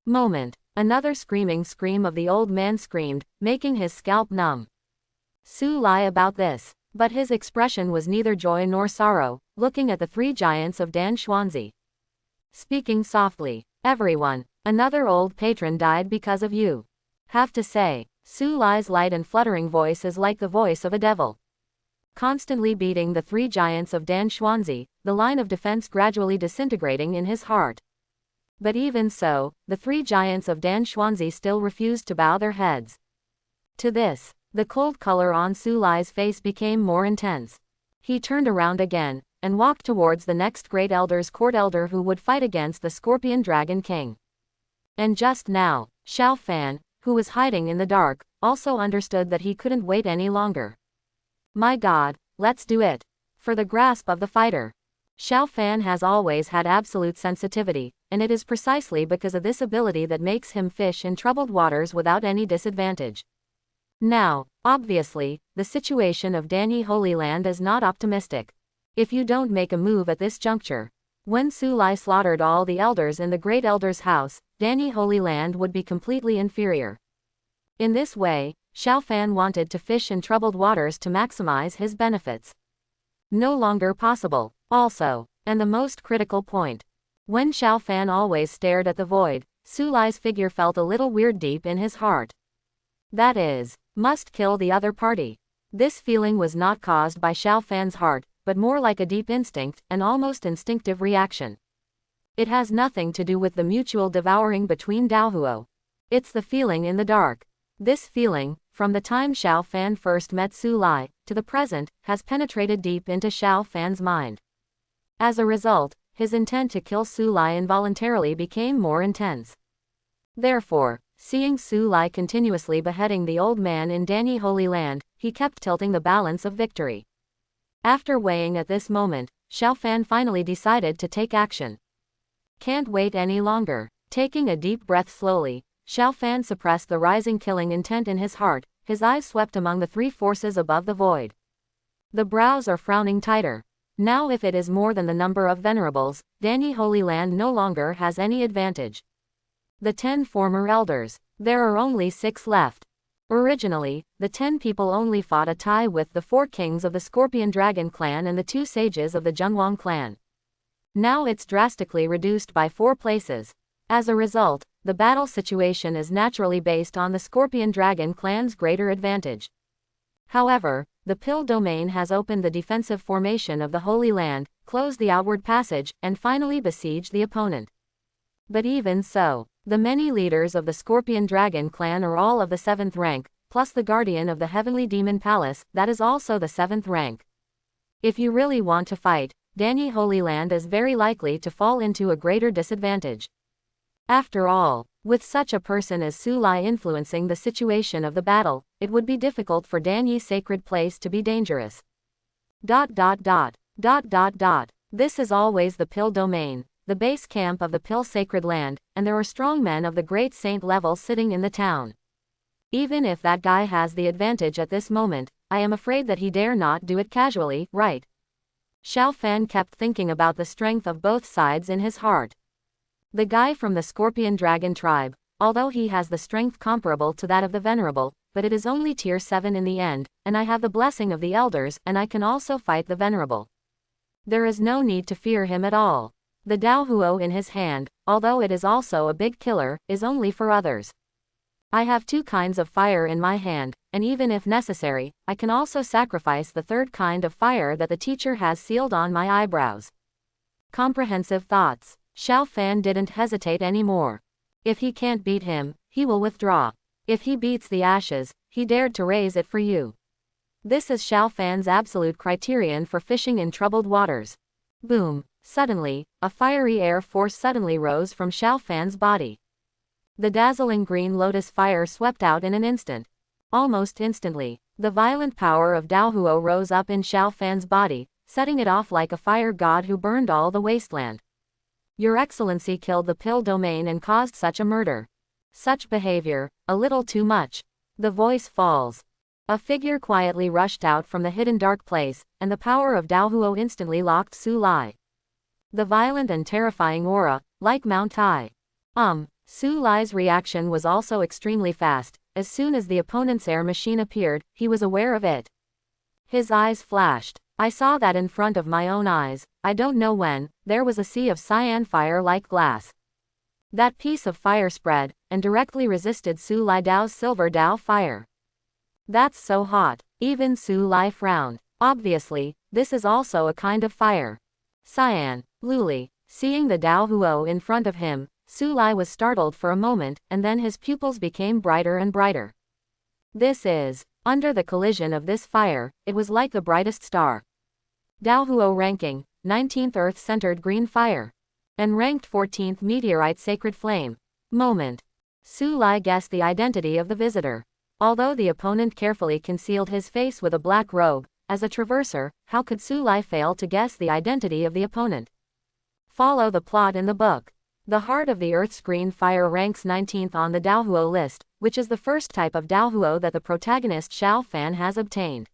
Moment. Another screaming scream of the old man screamed, making his scalp numb. Su Lai about this, but his expression was neither joy nor sorrow, looking at the three giants of Dan Xuanzi. Speaking softly, everyone, another old patron died because of you. Have to say, Su Lai's light and fluttering voice is like the voice of a devil. Constantly beating the three giants of Dan Xuanzi, the line of defense gradually disintegrating in his heart. But even so, the three giants of Dan Xuanzi still refused to bow their heads. To this, the cold color on Su Lai's face became more intense. He turned around again, and walked towards the next great elder's court elder who would fight against the Scorpion Dragon King. And just now, Xiao Fan, who was hiding in the dark, also understood that he couldn't wait any longer. My God, let's do it. For the grasp of the fighter. Xiao Fan has always had absolute sensitivity, and it is precisely because of this ability that makes him fish in troubled waters without any disadvantage. Now, obviously, the situation of Danyi Holy Land is not optimistic. If you don't make a move at this juncture, when Su Lai slaughtered all the elders in the Great Elder's house, Danyi Holy Land would be completely inferior. In this way, Xiao Fan wanted to fish in troubled waters to maximize his benefits. No longer possible. Also, and the most critical point, when Xiao Fan always stared at the void, Su Lai's figure felt a little weird deep in his heart. That is, must kill the other party. This feeling was not caused by Xiao Fan's heart, but more like a deep instinct, an almost instinctive reaction. It has nothing to do with the mutual devouring between Dao Huo. It's the feeling in the dark. This feeling, from the time Xiao Fan first met Su Lai, to the present, has penetrated deep into Xiao Fan's mind. As a result, his intent to kill Su Lai involuntarily became more intense. Therefore, seeing Su Lai continuously beheading the old man in Danyi Holy Land, he kept tilting the balance of victory. After weighing at this moment, Xiao Fan finally decided to take action. Can't wait any longer. Taking a deep breath slowly, Xiao Fan suppressed the rising killing intent in his heart, his eyes swept among the three forces above the void. The brows are frowning tighter. Now if it is more than the number of venerables, Danyi Holy Land no longer has any advantage. The 10 former elders. There are only 6 left. Originally, the 10 people only fought a tie with the 4 kings of the Scorpion Dragon clan and the 2 sages of the Zhenwang clan. Now it's drastically reduced by 4 places. As a result, the battle situation is naturally based on the Scorpion Dragon clan's greater advantage. However, the Pill Domain has opened the defensive formation of the Holy Land, closed the outward passage, and finally besieged the opponent. But even so, the many leaders of the Scorpion Dragon clan are all of the 7th rank, plus the guardian of the Heavenly Demon Palace, that is also the 7th rank. If you really want to fight, Danyi Holy Land is very likely to fall into a greater disadvantage. After all, with such a person as Su Lai influencing the situation of the battle, it would be difficult for Danyi's sacred place to be dangerous. This is always the Pill Domain, the base camp of the Pill Sacred Land, and there are strong men of the great saint level sitting in the town. Even if that guy has the advantage at this moment, I am afraid that he dare not do it casually, right? Xiao Fan kept thinking about the strength of both sides in his heart. The guy from the Scorpion Dragon tribe, although he has the strength comparable to that of the Venerable, but it is only tier 7 in the end, and I have the blessing of the elders and I can also fight the Venerable. There is no need to fear him at all. The Dao Huo in his hand, although it is also a big killer, is only for others. I have 2 kinds of fire in my hand, and even if necessary, I can also sacrifice the 3rd kind of fire that the teacher has sealed on my eyebrows. Comprehensive thoughts. Xiao Fan didn't hesitate anymore. If he can't beat him, he will withdraw. If he beats the ashes, he dared to raise it for you. This is Xiao Fan's absolute criterion for fishing in troubled waters. Boom! Suddenly, a fiery air force suddenly rose from Xiao Fan's body. The dazzling green lotus fire swept out in an instant. Almost instantly, the violent power of Dao Huo rose up in Xiao Fan's body, setting it off like a fire god who burned all the wasteland. Your Excellency killed the pill domain and caused such a murder. Such behavior, a little too much. The voice falls. A figure quietly rushed out from the hidden dark place, and the power of Dao Huo instantly locked Su Lai. The violent and terrifying aura, like Mount Tai. Su Lai's reaction was also extremely fast. As soon as the opponent's air machine appeared, he was aware of it. His eyes flashed. I saw that in front of my own eyes. I don't know when, there was a sea of cyan fire like glass. That piece of fire spread, and directly resisted Su Lai Dao's silver Dao fire. That's so hot. Even Su Lai frowned. Obviously, this is also a kind of fire. Cyan. Luli. Seeing the Dao Huo in front of him, Su Lai was startled for a moment, and then his pupils became brighter and brighter. This is. Under the collision of this fire, it was like the brightest star. Dao Huo ranking, 19th Earth-centered green fire. And ranked 14th meteorite sacred flame. Moment. Su Lai guessed the identity of the visitor. Although the opponent carefully concealed his face with a black robe, as a traverser, how could Su Lai fail to guess the identity of the opponent? Follow the plot in the book. The heart of the Earth's green fire ranks 19th on the Dao Huo list, which is the first type of Dao Huo that the protagonist Xiao Fan has obtained.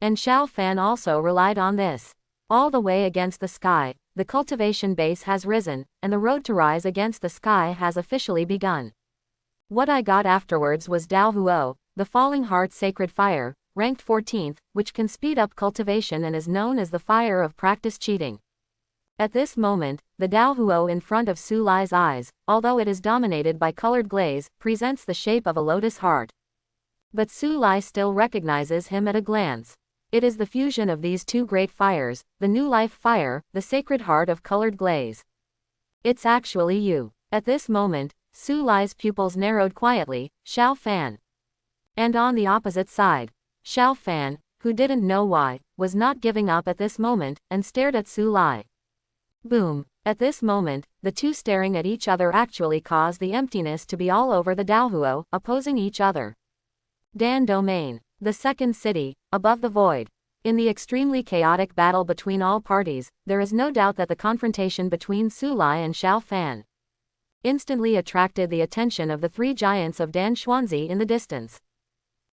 And Xiao Fan also relied on this. All the way against the sky, the cultivation base has risen, and the road to rise against the sky has officially begun. What I got afterwards was Dao Huo, the falling heart sacred fire, ranked 14th, which can speed up cultivation and is known as the fire of practice cheating. At this moment, the Dao Huo in front of Su Lai's eyes, although it is dominated by colored glaze, presents the shape of a lotus heart. But Su Lai still recognizes him at a glance. It is the fusion of these 2 great fires, the new life fire, the sacred heart of colored glaze. It's actually you. At this moment, Su Lai's pupils narrowed quietly. Xiao Fan. And on the opposite side, Xiao Fan, who didn't know why, was not giving up at this moment, and stared at Su Lai. Boom. At this moment, the 2 staring at each other actually caused the emptiness to be all over the Dao Huo, opposing each other. Dan Domain. The second city, above the void. In the extremely chaotic battle between all parties, there is no doubt that the confrontation between Su Lai and Xiao Fan instantly attracted the attention of the 3 giants of Dan Xuanzi in the distance.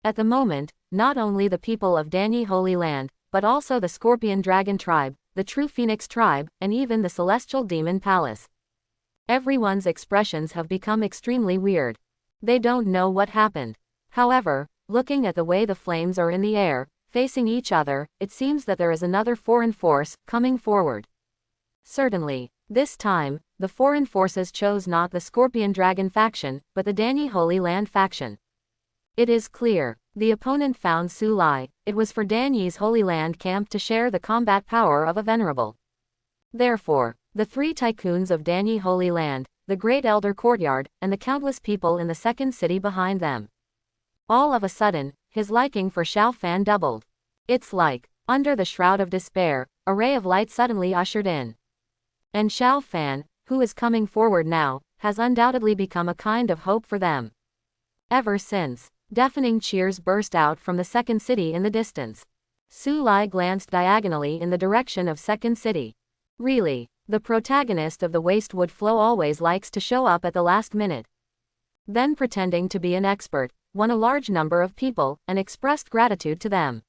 At the moment, not only the people of Danyi Holy Land, but also the Scorpion Dragon tribe, the True Phoenix tribe, and even the Celestial Demon Palace. Everyone's expressions have become extremely weird. They don't know what happened. However, looking at the way the flames are in the air, facing each other, it seems that there is another foreign force coming forward. Certainly, this time, the foreign forces chose not the Scorpion Dragon faction, but the Danyi Holy Land faction. It is clear, the opponent found Su Lai. It was for Danyi's Holy Land camp to share the combat power of a venerable. Therefore, the 3 tycoons of Danyi Holy Land, the Great Elder Courtyard, and the countless people in the second city behind them. All of a sudden, his liking for Xiao Fan doubled. It's like, under the shroud of despair, a ray of light suddenly ushered in. And Xiao Fan, who is coming forward now, has undoubtedly become a kind of hope for them. Ever since, deafening cheers burst out from the second city in the distance. Su Lai glanced diagonally in the direction of second city. Really, the protagonist of the Wastewood Flow always likes to show up at the last minute. Then pretending to be an expert, won a large number of people, and expressed gratitude to them.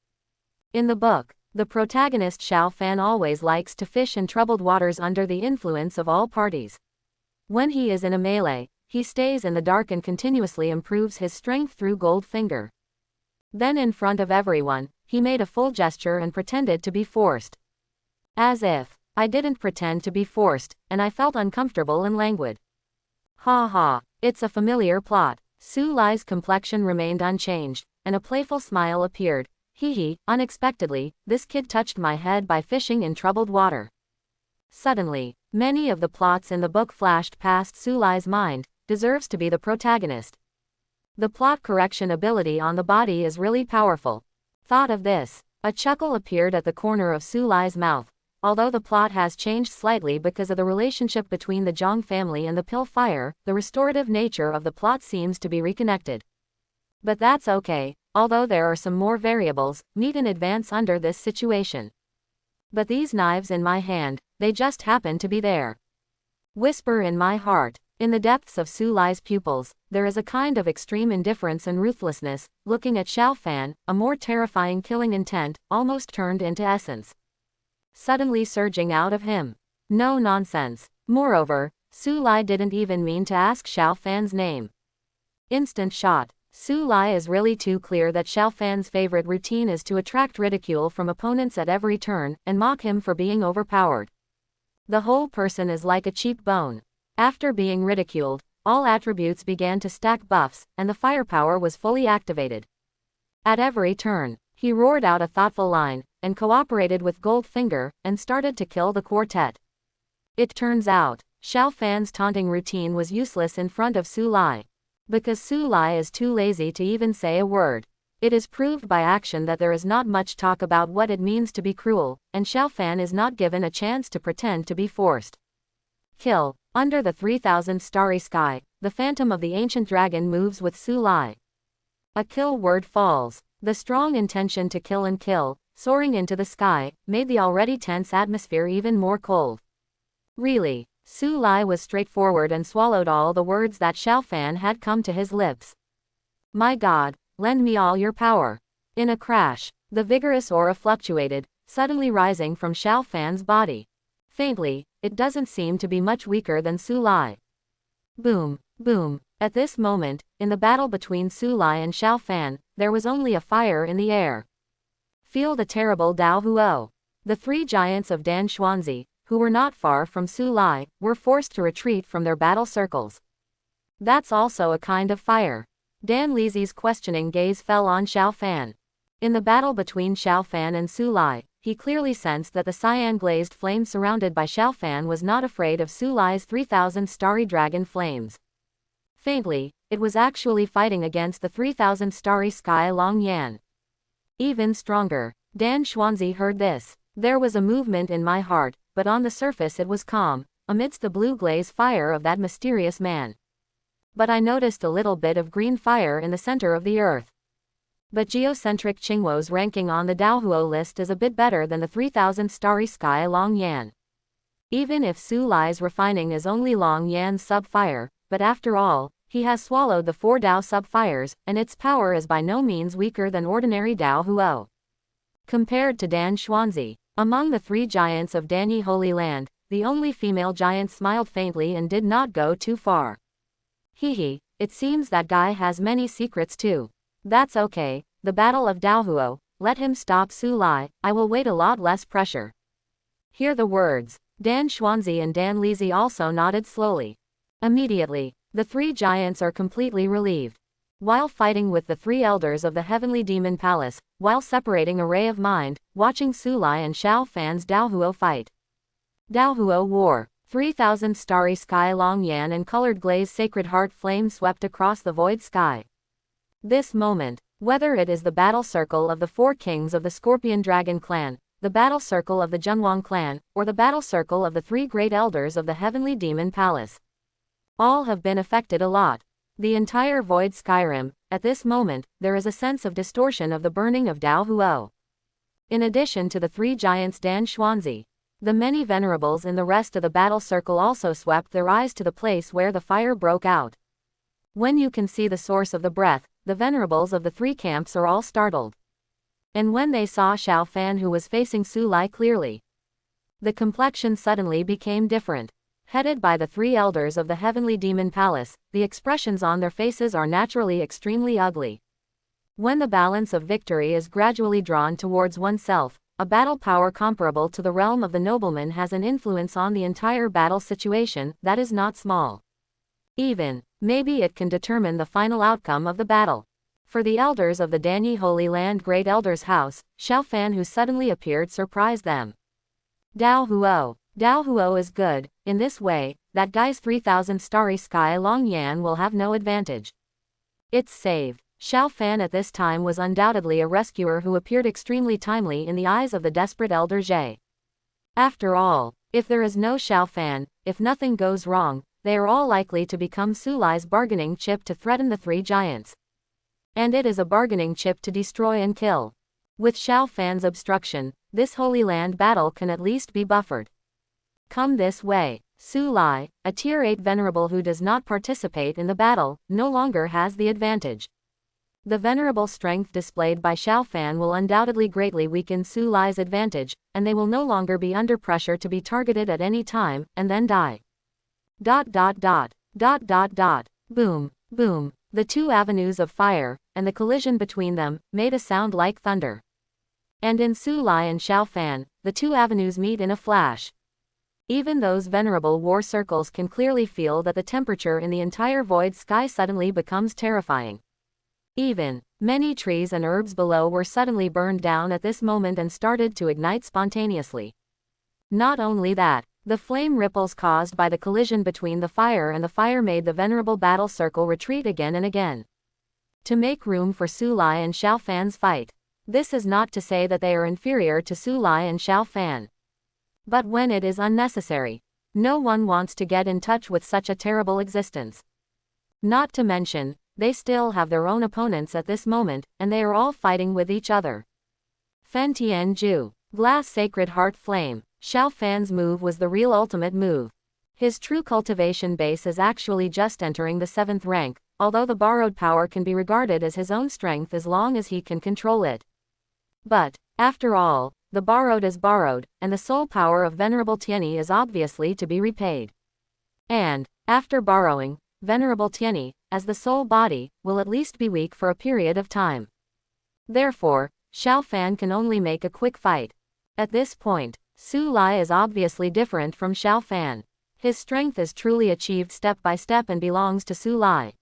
In the book, the protagonist Xiao Fan always likes to fish in troubled waters under the influence of all parties. When he is in a melee, he stays in the dark and continuously improves his strength through gold finger. Then in front of everyone, he made a full gesture and pretended to be forced. As if I didn't pretend to be forced, and I felt uncomfortable and languid. Ha ha, it's a familiar plot. Su Lai's complexion remained unchanged, and a playful smile appeared. Hee hee, unexpectedly, this kid touched my head by fishing in troubled water. Suddenly, many of the plots in the book flashed past Su Lai's mind, deserves to be the protagonist. The plot correction ability on the body is really powerful. Thought of this. A chuckle appeared at the corner of Su Lai's mouth. Although the plot has changed slightly because of the relationship between the Zhang family and the pill fire, the restorative nature of the plot seems to be reconnected. But that's okay, although there are some more variables, meet in advance under this situation. But these knives in my hand, they just happen to be there. Whisper in my heart. In the depths of Su Lai's pupils, there is a kind of extreme indifference and ruthlessness, looking at Xiao Fan, a more terrifying killing intent, almost turned into essence. Suddenly surging out of him. No nonsense. Moreover, Su Lai didn't even mean to ask Xiao Fan's name. Instant shot. Su Lai is really too clear that Xiao Fan's favorite routine is to attract ridicule from opponents at every turn, and mock him for being overpowered. The whole person is like a cheap bone. After being ridiculed, all attributes began to stack buffs, and the firepower was fully activated. At every turn, he roared out a thoughtful line, and cooperated with Goldfinger, and started to kill the quartet. It turns out, Xiao Fan's taunting routine was useless in front of Su Lai. Because Su Lai is too lazy to even say a word. It is proved by action that there is not much talk about what it means to be cruel, and Xiao Fan is not given a chance to pretend to be forced. Kill. Under the 3,000 starry sky, the phantom of the ancient dragon moves with Su Lai. A kill word falls. The strong intention to kill and kill, soaring into the sky, made the already tense atmosphere even more cold. Really, Su Lai was straightforward and swallowed all the words that Xiao Fan had come to his lips. My God, lend me all your power. In a crash, the vigorous aura fluctuated, suddenly rising from Xiao Fan's body. Faintly, it doesn't seem to be much weaker than Su Lai. Boom, boom. At this moment, in the battle between Su Lai and Xiao Fan, there was only a fire in the air. Feel the terrible Dao Huo. The three giants of Dan Xuanzi, who were not far from Su Lai, were forced to retreat from their battle circles. That's also a kind of fire. Dan Lizi's questioning gaze fell on Xiao Fan. In the battle between Xiao Fan and Su Lai, he clearly sensed that the cyan-glazed flame surrounded by Xiao Fan was not afraid of Su Lai's 3,000 starry dragon flames. Faintly, it was actually fighting against the 3,000 starry sky Long Yan. Even stronger. Dan Xuanzi heard this. There was a movement in my heart, but on the surface it was calm, amidst the blue glaze fire of that mysterious man. But I noticed a little bit of green fire in the center of the earth. But geocentric Qingwo's ranking on the Daohuo list is a bit better than the 3,000 starry sky Long Yan. Even if Su Lai's refining is only Long Yan's sub-fire, but after all, he has swallowed the 4 Dao sub-fires, and its power is by no means weaker than ordinary Daohuo. Compared to Dan Xuanzi, among the 3 giants of Danyi Holy Land, the only female giant smiled faintly and did not go too far. Hee, it seems that guy has many secrets too. That's okay, the battle of Daohuo, let him stop Su Lai, I will wait a lot less pressure. Hear the words. Dan Xuanzi and Dan Lizi also nodded slowly. Immediately, the 3 giants are completely relieved. While fighting with the 3 elders of the Heavenly Demon Palace, while separating a ray of mind, watching Su Lai and Xiao Fan's Daohuo fight. Daohuo War. 3,000 starry sky Long Yan and colored glaze sacred heart flame swept across the void sky. This moment, whether it is the battle circle of the 4 kings of the Scorpion Dragon clan, the battle circle of the Zhengwang clan, or the battle circle of the 3 great elders of the Heavenly Demon Palace. All have been affected a lot. The entire void Skyrim, at this moment, there is a sense of distortion of the burning of Daohuo. In addition to the 3 giants Dan Xuanzi, the many venerables in the rest of the battle circle also swept their eyes to the place where the fire broke out. When you can see the source of the breath, the venerables of the 3 camps are all startled. And when they saw Xiao Fan who was facing Su Lai clearly, the complexion suddenly became different. Headed by the 3 elders of the heavenly demon palace, the expressions on their faces are naturally extremely ugly. When the balance of victory is gradually drawn towards oneself, a battle power comparable to the realm of the nobleman has an influence on the entire battle situation that is not small. Even, maybe it can determine the final outcome of the battle. For the elders of the Danyi Holy Land Great Elder's house, Xiao Fan who suddenly appeared surprised them. Dao Huo is good, in this way, that guy's 3,000 starry sky Long Yan will have no advantage. It's saved. Xiao Fan at this time was undoubtedly a rescuer who appeared extremely timely in the eyes of the desperate Elder Zhe. After all, if there is no Xiao Fan, if nothing goes wrong, they are all likely to become Su Lai's bargaining chip to threaten the 3 giants. And it is a bargaining chip to destroy and kill. With Xiao Fan's obstruction, this Holy Land battle can at least be buffered. Come this way. Su Lai, a Tier 8 venerable who does not participate in the battle, no longer has the advantage. The venerable strength displayed by Xiao Fan will undoubtedly greatly weaken Su Lai's advantage, and they will no longer be under pressure to be targeted at any time, and then die. ... Boom, boom. The 2 avenues of fire, and the collision between them, made a sound like thunder. And in Su Lai and Xiao Fan, the 2 avenues meet in a flash. Even those venerable war circles can clearly feel that the temperature in the entire void sky suddenly becomes terrifying. Even, many trees and herbs below were suddenly burned down at this moment and started to ignite spontaneously. Not only that, the flame ripples caused by the collision between the fire and the fire made the venerable battle circle retreat again and again. To make room for Su Lai and Xiao Fan's fight. This is not to say that they are inferior to Su Lai and Xiao Fan. But when it is unnecessary, no one wants to get in touch with such a terrible existence. Not to mention, they still have their own opponents at this moment, and they are all fighting with each other. Fen Tian Ju, Glass Sacred Heart Flame. Xiao Fan's move was the real ultimate move. His true cultivation base is actually just entering the 7th rank, although the borrowed power can be regarded as his own strength as long as he can control it. But, after all, the borrowed is borrowed, and the soul power of Venerable Tianyi is obviously to be repaid. And, after borrowing, Venerable Tianyi, as the soul body, will at least be weak for a period of time. Therefore, Xiao Fan can only make a quick fight. At this point, Su Lai is obviously different from Xiao Fan. His strength is truly achieved step by step and belongs to Su Lai.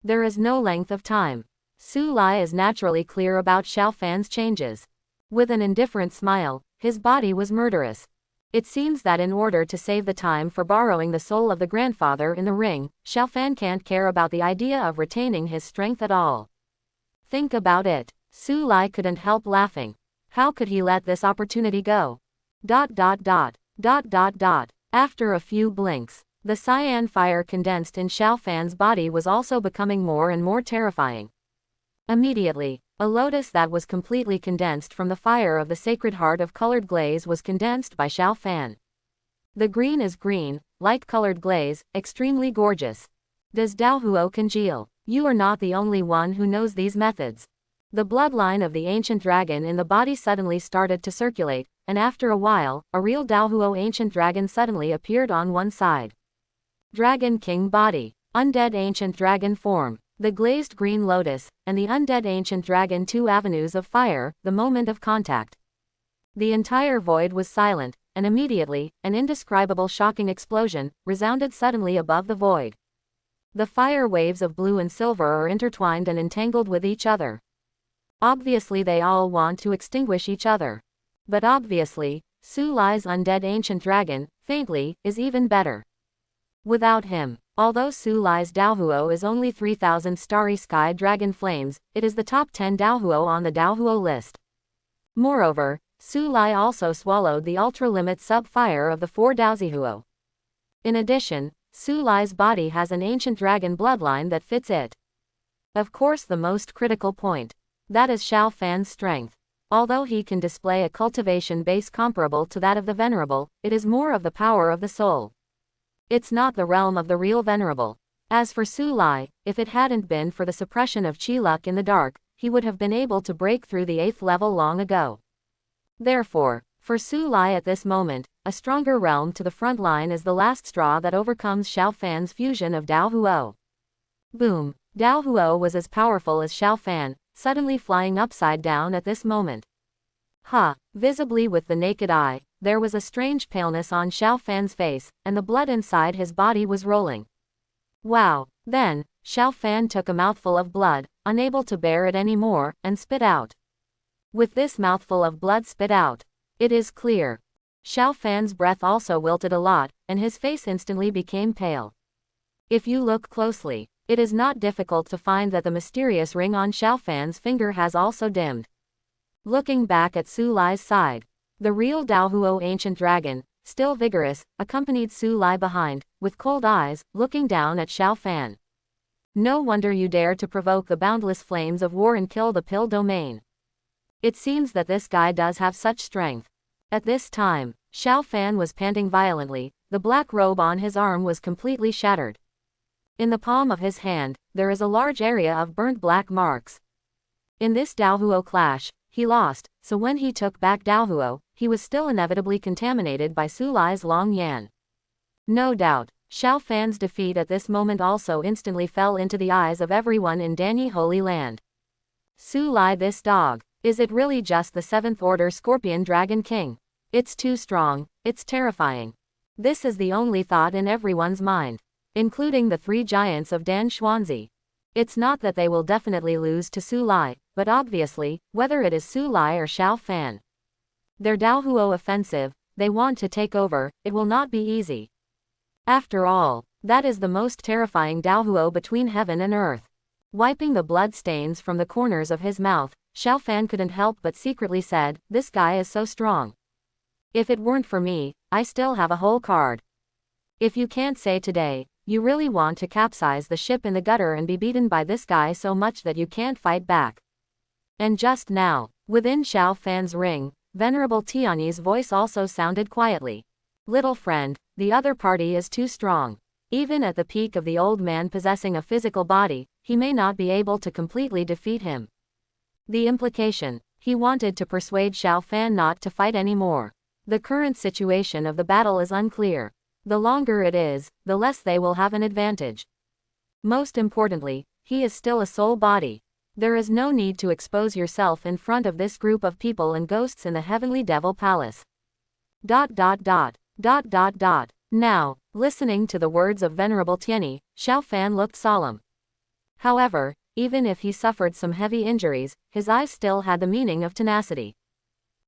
There is no length of time. Su Lai is naturally clear about Xiao Fan's changes. With an indifferent smile, his body was murderous. It seems that in order to save the time for borrowing the soul of the grandfather in the ring, Xiao Fan can't care about the idea of retaining his strength at all. Think about it. Su Lai couldn't help laughing. How could he let this opportunity go? ... After a few blinks, the cyan fire condensed in Xiao Fan's body was also becoming more and more terrifying. Immediately, a lotus that was completely condensed from the fire of the sacred heart of colored glaze was condensed by Xiao Fan. The green is green, light-colored glaze, extremely gorgeous. Does Dao Huo congeal? You are not the only one who knows these methods. The bloodline of the ancient dragon in the body suddenly started to circulate, and after a while, a real Dao Huo ancient dragon suddenly appeared on one side. Dragon King body, undead ancient dragon form, the glazed green lotus, and the undead ancient dragon 2 avenues of fire, the moment of contact. The entire void was silent, and immediately, an indescribable shocking explosion resounded suddenly above the void. The fire waves of blue and silver are intertwined and entangled with each other. Obviously they all want to extinguish each other. But obviously, Su Lai's undead ancient dragon, faintly, is even better. Without him, although Su Lai's Daohuo is only 3,000 starry sky dragon flames, it is the top 10 Daohuo on the Daohuo list. Moreover, Su Lai also swallowed the ultra-limit sub-fire of the 4 Daozihuo. In addition, Su Lai's body has an ancient dragon bloodline that fits it. Of course, the most critical point. That is Xiao Fan's strength. Although he can display a cultivation base comparable to that of the Venerable, it is more of the power of the soul. It's not the realm of the real Venerable. As for Su Lai, if it hadn't been for the suppression of Qi Luck in the dark, he would have been able to break through the 8th level long ago. Therefore, for Su Lai at this moment, a stronger realm to the front line is the last straw that overcomes Xiao Fan's fusion of Dao Huo. Boom! Dao Huo was as powerful as Xiao Fan, suddenly flying upside down at this moment. Visibly with the naked eye, there was a strange paleness on Xiao Fan's face, and the blood inside his body was rolling. Wow! Then, Xiao Fan took a mouthful of blood, unable to bear it anymore, and spit out. With this mouthful of blood spit out, it is clear. Xiao Fan's breath also wilted a lot, and his face instantly became pale. If you look closely, it is not difficult to find that the mysterious ring on Xiao Fan's finger has also dimmed. Looking back at Su Lai's side, the real Daohuo ancient dragon, still vigorous, accompanied Su Lai behind, with cold eyes, looking down at Xiao Fan. No wonder you dare to provoke the boundless flames of war and kill the pill domain. It seems that this guy does have such strength. At this time, Xiao Fan was panting violently, the black robe on his arm was completely shattered. In the palm of his hand, there is a large area of burnt black marks. In this Daohuo clash, he lost, so when he took back Daohuo, he was still inevitably contaminated by Su Lai's Long Yan. No doubt, Xiao Fan's defeat at this moment also instantly fell into the eyes of everyone in Danyi Holy Land. Su Lai, this dog, is it really just the 7th Order Scorpion Dragon King? It's too strong, it's terrifying. This is the only thought in everyone's mind, including the 3 giants of Dan Xuanzi. It's not that they will definitely lose to Su Lai, but obviously, whether it is Su Lai or Xiao Fan. Their Daohuo offensive, they want to take over, it will not be easy. After all, that is the most terrifying Daohuo between heaven and earth. Wiping the blood stains from the corners of his mouth, Xiao Fan couldn't help but secretly said, "This guy is so strong. If it weren't for me, I still have a whole card." If you can't say today, you really want to capsize the ship in the gutter and be beaten by this guy so much that you can't fight back. And just now, within Xiao Fan's ring, Venerable Tianyi's voice also sounded quietly. "Little friend, the other party is too strong. Even at the peak of the old man possessing a physical body, he may not be able to completely defeat him." The implication, he wanted to persuade Xiao Fan not to fight anymore. The current situation of the battle is unclear. The longer it is, the less they will have an advantage. Most importantly, he is still a soul body. There is no need to expose yourself in front of this group of people and ghosts in the Heavenly Devil Palace. ... Now, listening to the words of Venerable Tianyi, Xiao Fan looked solemn. However, even if he suffered some heavy injuries, his eyes still had the meaning of tenacity.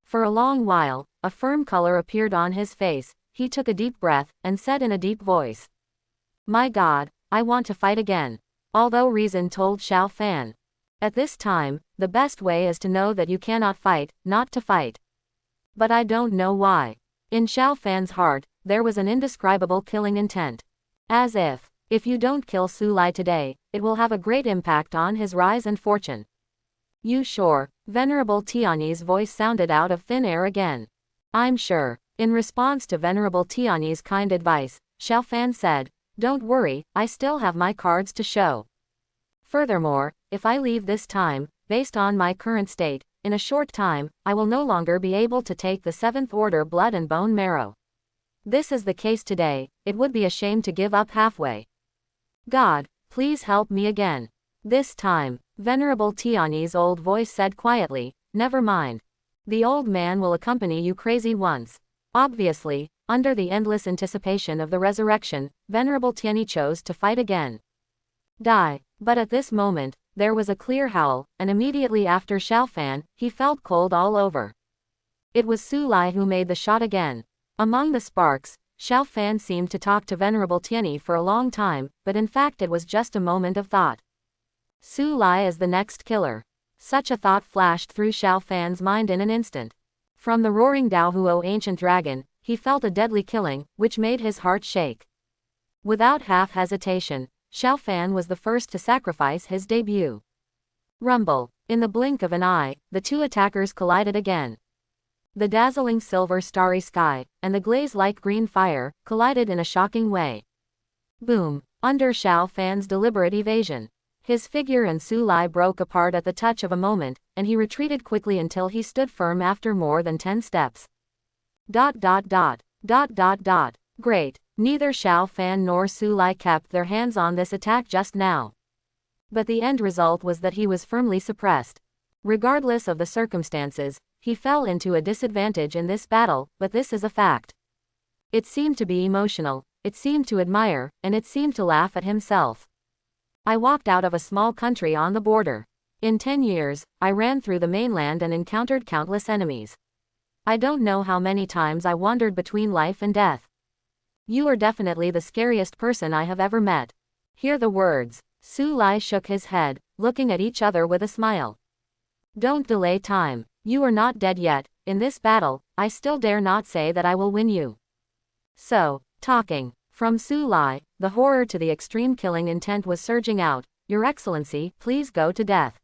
For a long while, a firm color appeared on his face. He took a deep breath, and said in a deep voice, "My God, I want to fight again." Although reason told Xiao Fan, at this time, the best way is to know that you cannot fight, not to fight. But I don't know why. In Xiao Fan's heart, there was an indescribable killing intent. As if you don't kill Su Lai today, it will have a great impact on his rise and fortune. "You sure?" Venerable Tianyi's voice sounded out of thin air again. "I'm sure." In response to Venerable Tianyi's kind advice, Xiao Fan said, "Don't worry, I still have my cards to show. Furthermore, if I leave this time, based on my current state, in a short time, I will no longer be able to take the 7th Order blood and bone marrow. This is the case today, it would be a shame to give up halfway. God, please help me again." This time, Venerable Tianyi's old voice said quietly, "Never mind. The old man will accompany you crazy once." Obviously, under the endless anticipation of the resurrection, Venerable Tianyi chose to fight again. Die. But at this moment, there was a clear howl, and immediately after Xiao Fan, he felt cold all over. It was Su Lai who made the shot again. Among the sparks, Xiao Fan seemed to talk to Venerable Tianyi for a long time, but in fact it was just a moment of thought. Su Lai is the next killer. Such a thought flashed through Xiao Fan's mind in an instant. From the roaring Daohuo ancient dragon, he felt a deadly killing, which made his heart shake. Without half hesitation, Xiao Fan was the first to sacrifice his debut. Rumble. In the blink of an eye, the two attackers collided again. The dazzling silver starry sky, and the glaze-like green fire, collided in a shocking way. Boom. Under Xiao Fan's deliberate evasion, his figure and Su Lai broke apart at the touch of a moment, and he retreated quickly until he stood firm after more than 10 steps. Great. Neither Xiao Fan nor Su Lai kept their hands on this attack just now. But the end result was that he was firmly suppressed. Regardless of the circumstances, he fell into a disadvantage in this battle, but this is a fact. It seemed to be emotional, it seemed to admire, and it seemed to laugh at himself. I walked out of a small country on the border. In 10 years, I ran through the mainland and encountered countless enemies. I don't know how many times I wandered between life and death. You are definitely the scariest person I have ever met. Hear the words. Su Lai shook his head, looking at each other with a smile. Don't delay time. You are not dead yet. In this battle, I still dare not say that I will win you. So, talking. From Su Lai, the horror to the extreme killing intent was surging out. Your Excellency, please go to death.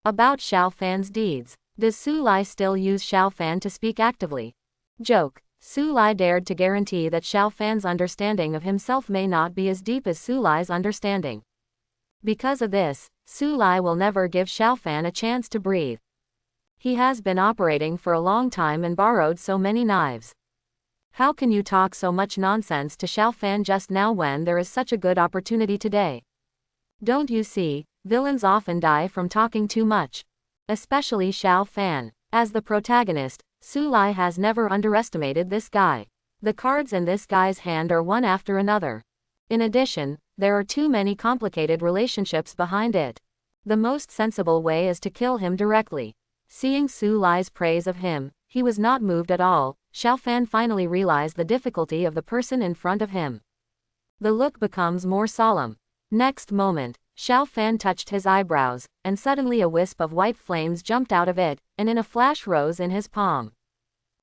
About Xiao Fan's deeds. Does Su Lai still use Xiao Fan to speak actively? Joke. Su Lai dared to guarantee that Xiao Fan's understanding of himself may not be as deep as Su Lai's understanding. Because of this, Su Lai will never give Xiao Fan a chance to breathe. He has been operating for a long time and borrowed so many knives. How can you talk so much nonsense to Xiao Fan just now when there is such a good opportunity today? Don't you see, villains often die from talking too much. Especially Xiao Fan. As the protagonist, Su Lai has never underestimated this guy. The cards in this guy's hand are one after another. In addition, there are too many complicated relationships behind it. The most sensible way is to kill him directly. Seeing Su Lai's praise of him, he was not moved at all. Xiao Fan finally realized the difficulty of the person in front of him. The look becomes more solemn. Next moment, Xiao Fan touched his eyebrows, and suddenly a wisp of white flames jumped out of it, and in a flash rose in his palm.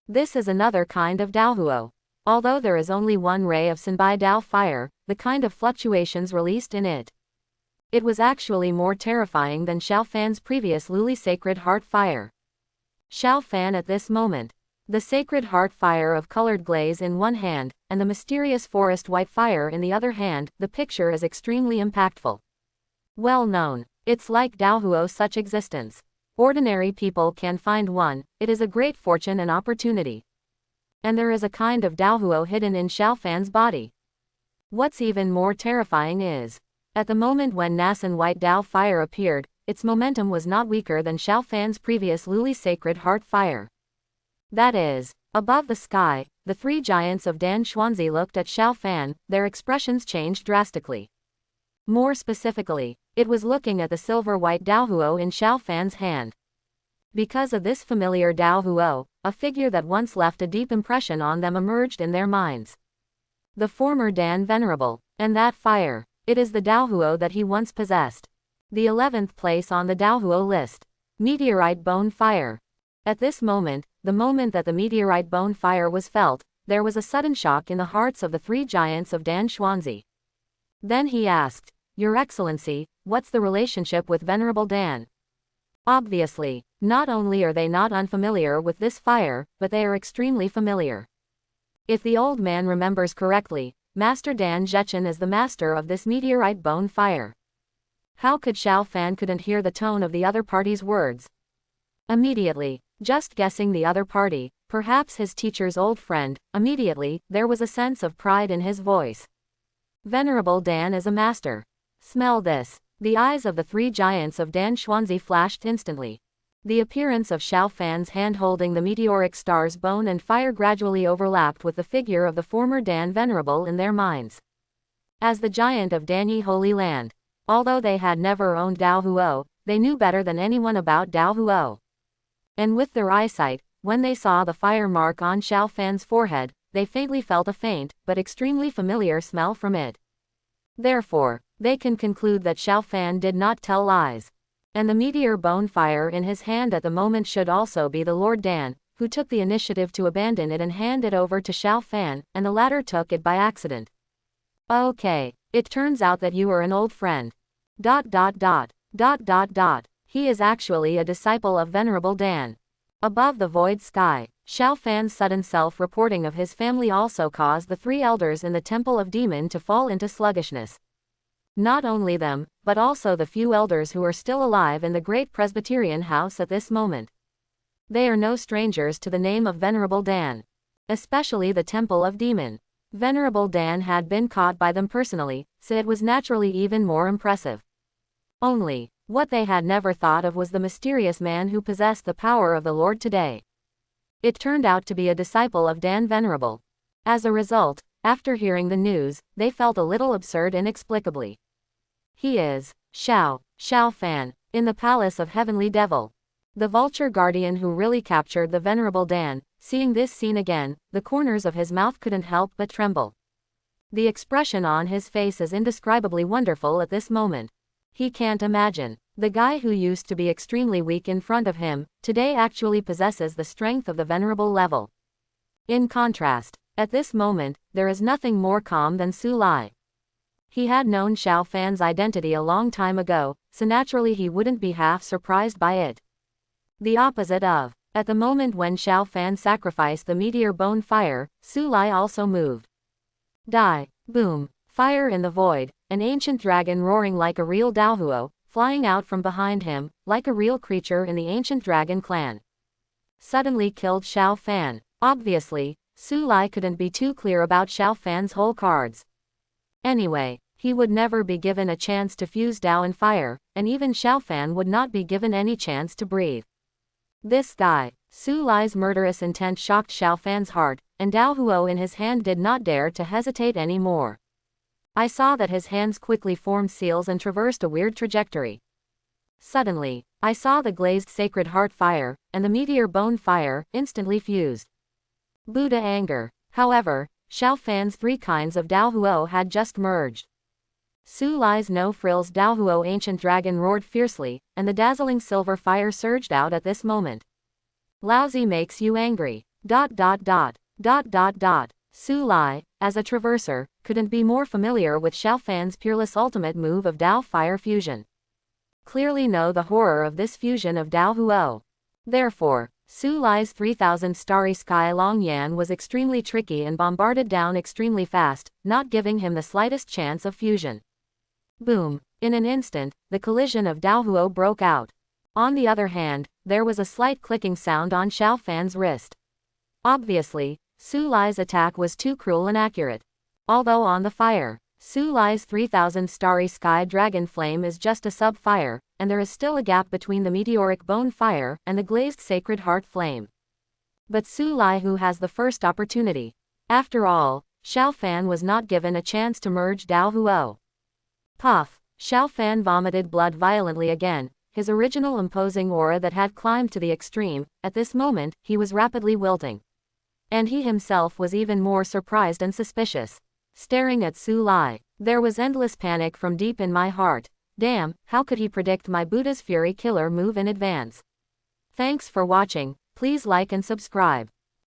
This is another kind of Daohuo. Although there is only one ray of Senbai Dao fire, the kind of fluctuations released in it. It was actually more terrifying than Xiao Fan's previous Luli Sacred Heart fire. Xiao Fan at this moment. The Sacred Heart fire of colored glaze in one hand, and the mysterious forest white fire in the other hand, the picture is extremely impactful. Well known. It's like Daohuo such existence. Ordinary people can find one, it is a great fortune and opportunity. And there is a kind of Daohuo hidden in Xiao Fan's body. What's even more terrifying is, at the moment when Nasan White Dao fire appeared, its momentum was not weaker than Xiao Fan's previous Luli Sacred Heart fire. That is, above the sky, the three giants of Dan Xuanzi looked at Xiao Fan, their expressions changed drastically. More specifically, it was looking at the silver-white Daohuo in Xiao Fan's hand. Because of this familiar Daohuo, a figure that once left a deep impression on them emerged in their minds. The former Dan Venerable, and that fire, it is the Daohuo that he once possessed. The 11th place on the Daohuo list. Meteorite Bone Fire. At this moment, the moment that the meteorite bone fire was felt, there was a sudden shock in the hearts of the three giants of Dan Xuanzi. Then he asked, Your Excellency, what's the relationship with Venerable Dan? Obviously, not only are they not unfamiliar with this fire, but they are extremely familiar. If the old man remembers correctly, Master Dan Zhechen is the master of this meteorite bone fire. How could Xiao Fan couldn't hear the tone of the other party's words? Immediately, just guessing the other party, perhaps his teacher's old friend, immediately, there was a sense of pride in his voice. Venerable Dan is a master. Smell this. The eyes of the three giants of Dan Xuanzi flashed instantly. The appearance of Xiao Fan's hand holding the meteoric star's bone and fire gradually overlapped with the figure of the former Dan Venerable in their minds. As the giant of Danyi Holy Land, although they had never owned Daohuo, they knew better than anyone about Daohuo. And with their eyesight, when they saw the fire mark on Xiao Fan's forehead, they faintly felt a faint, but extremely familiar smell from it. Therefore, they can conclude that Xiao Fan did not tell lies. And the meteor bone fire in his hand at the moment should also be the Lord Dan, who took the initiative to abandon it and hand it over to Xiao Fan, and the latter took it by accident. Okay, it turns out that you are an old friend. He is actually a disciple of Venerable Dan. Above the void sky, Xiao Fan's sudden self-reporting of his family also caused the three elders in the Temple of Demon to fall into sluggishness. Not only them, but also the few elders who are still alive in the great Presbyterian house at this moment. They are no strangers to the name of Venerable Dan. especially the Temple of Demon. Venerable Dan had been caught by them personally, so it was naturally even more impressive. Only, what they had never thought of was the mysterious man who possessed the power of the Lord today. It turned out to be a disciple of Dan Venerable. As a result, after hearing the news, they felt a little absurd inexplicably. He is Xiao Fan, in the Palace of Heavenly Devil. The vulture guardian who really captured the Venerable Dan, seeing this scene again, the corners of his mouth couldn't help but tremble. The expression on his face is indescribably wonderful at this moment. He can't imagine. The guy who used to be extremely weak in front of him, today actually possesses the strength of the Venerable level. In contrast, at this moment, there is nothing more calm than Su Lai. He had known Xiao Fan's identity a long time ago, so naturally he wouldn't be half surprised by it. The opposite of. At the moment when Xiao Fan sacrificed the meteor bone fire, Su Lai also moved. Die. Boom. Fire in the void, an ancient dragon roaring like a real Daohuo, flying out from behind him, like a real creature in the ancient dragon clan. Suddenly killed Xiao Fan. Obviously, Su Lai couldn't be too clear about Xiao Fan's whole cards. Anyway, he would never be given a chance to fuse Dao and fire, and even Xiao Fan would not be given any chance to breathe. This guy, Su Lai's murderous intent shocked Xiao Fan's heart, and Dao Huo in his hand did not dare to hesitate any more. I saw that his hands quickly formed seals and traversed a weird trajectory. Suddenly, I saw the glazed sacred heart fire, and the meteor bone fire, instantly fused. Buddha anger. However, Xiao Fan's three kinds of Dao Huo had just merged. Su Lai's no-frills Dao Huo ancient dragon roared fiercely, and the dazzling silver fire surged out at this moment. Lousy makes you angry. Su Lai, as a traverser, couldn't be more familiar with Xiao Fan's peerless ultimate move of Dao Fire Fusion. Clearly know the horror of this fusion of Dao Huo. Therefore, Su Lai's 3000 Starry Sky Long Yan was extremely tricky and bombarded down extremely fast, not giving him the slightest chance of fusion. Boom. In an instant, the collision of Dao Huo broke out. On the other hand, there was a slight clicking sound on Xiao Fan's wrist. Obviously, Su Lai's attack was too cruel and accurate. Although on the fire, Su Lai's 3000 Starry Sky Dragon Flame is just a sub-fire, and there is still a gap between the meteoric bone fire and the glazed sacred heart flame. But Su Lai who has the first opportunity. After all, Xiao Fan was not given a chance to merge Dao Huo. Puff. Xiao Fan vomited blood violently again, his original imposing aura that had climbed to the extreme. At this moment, he was rapidly wilting. And he himself was even more surprised and suspicious. Staring at Su Lai, there was endless panic from deep in my heart. Damn, how could he predict my Buddha's Fury killer move in advance? Thanks for watching, please like and subscribe.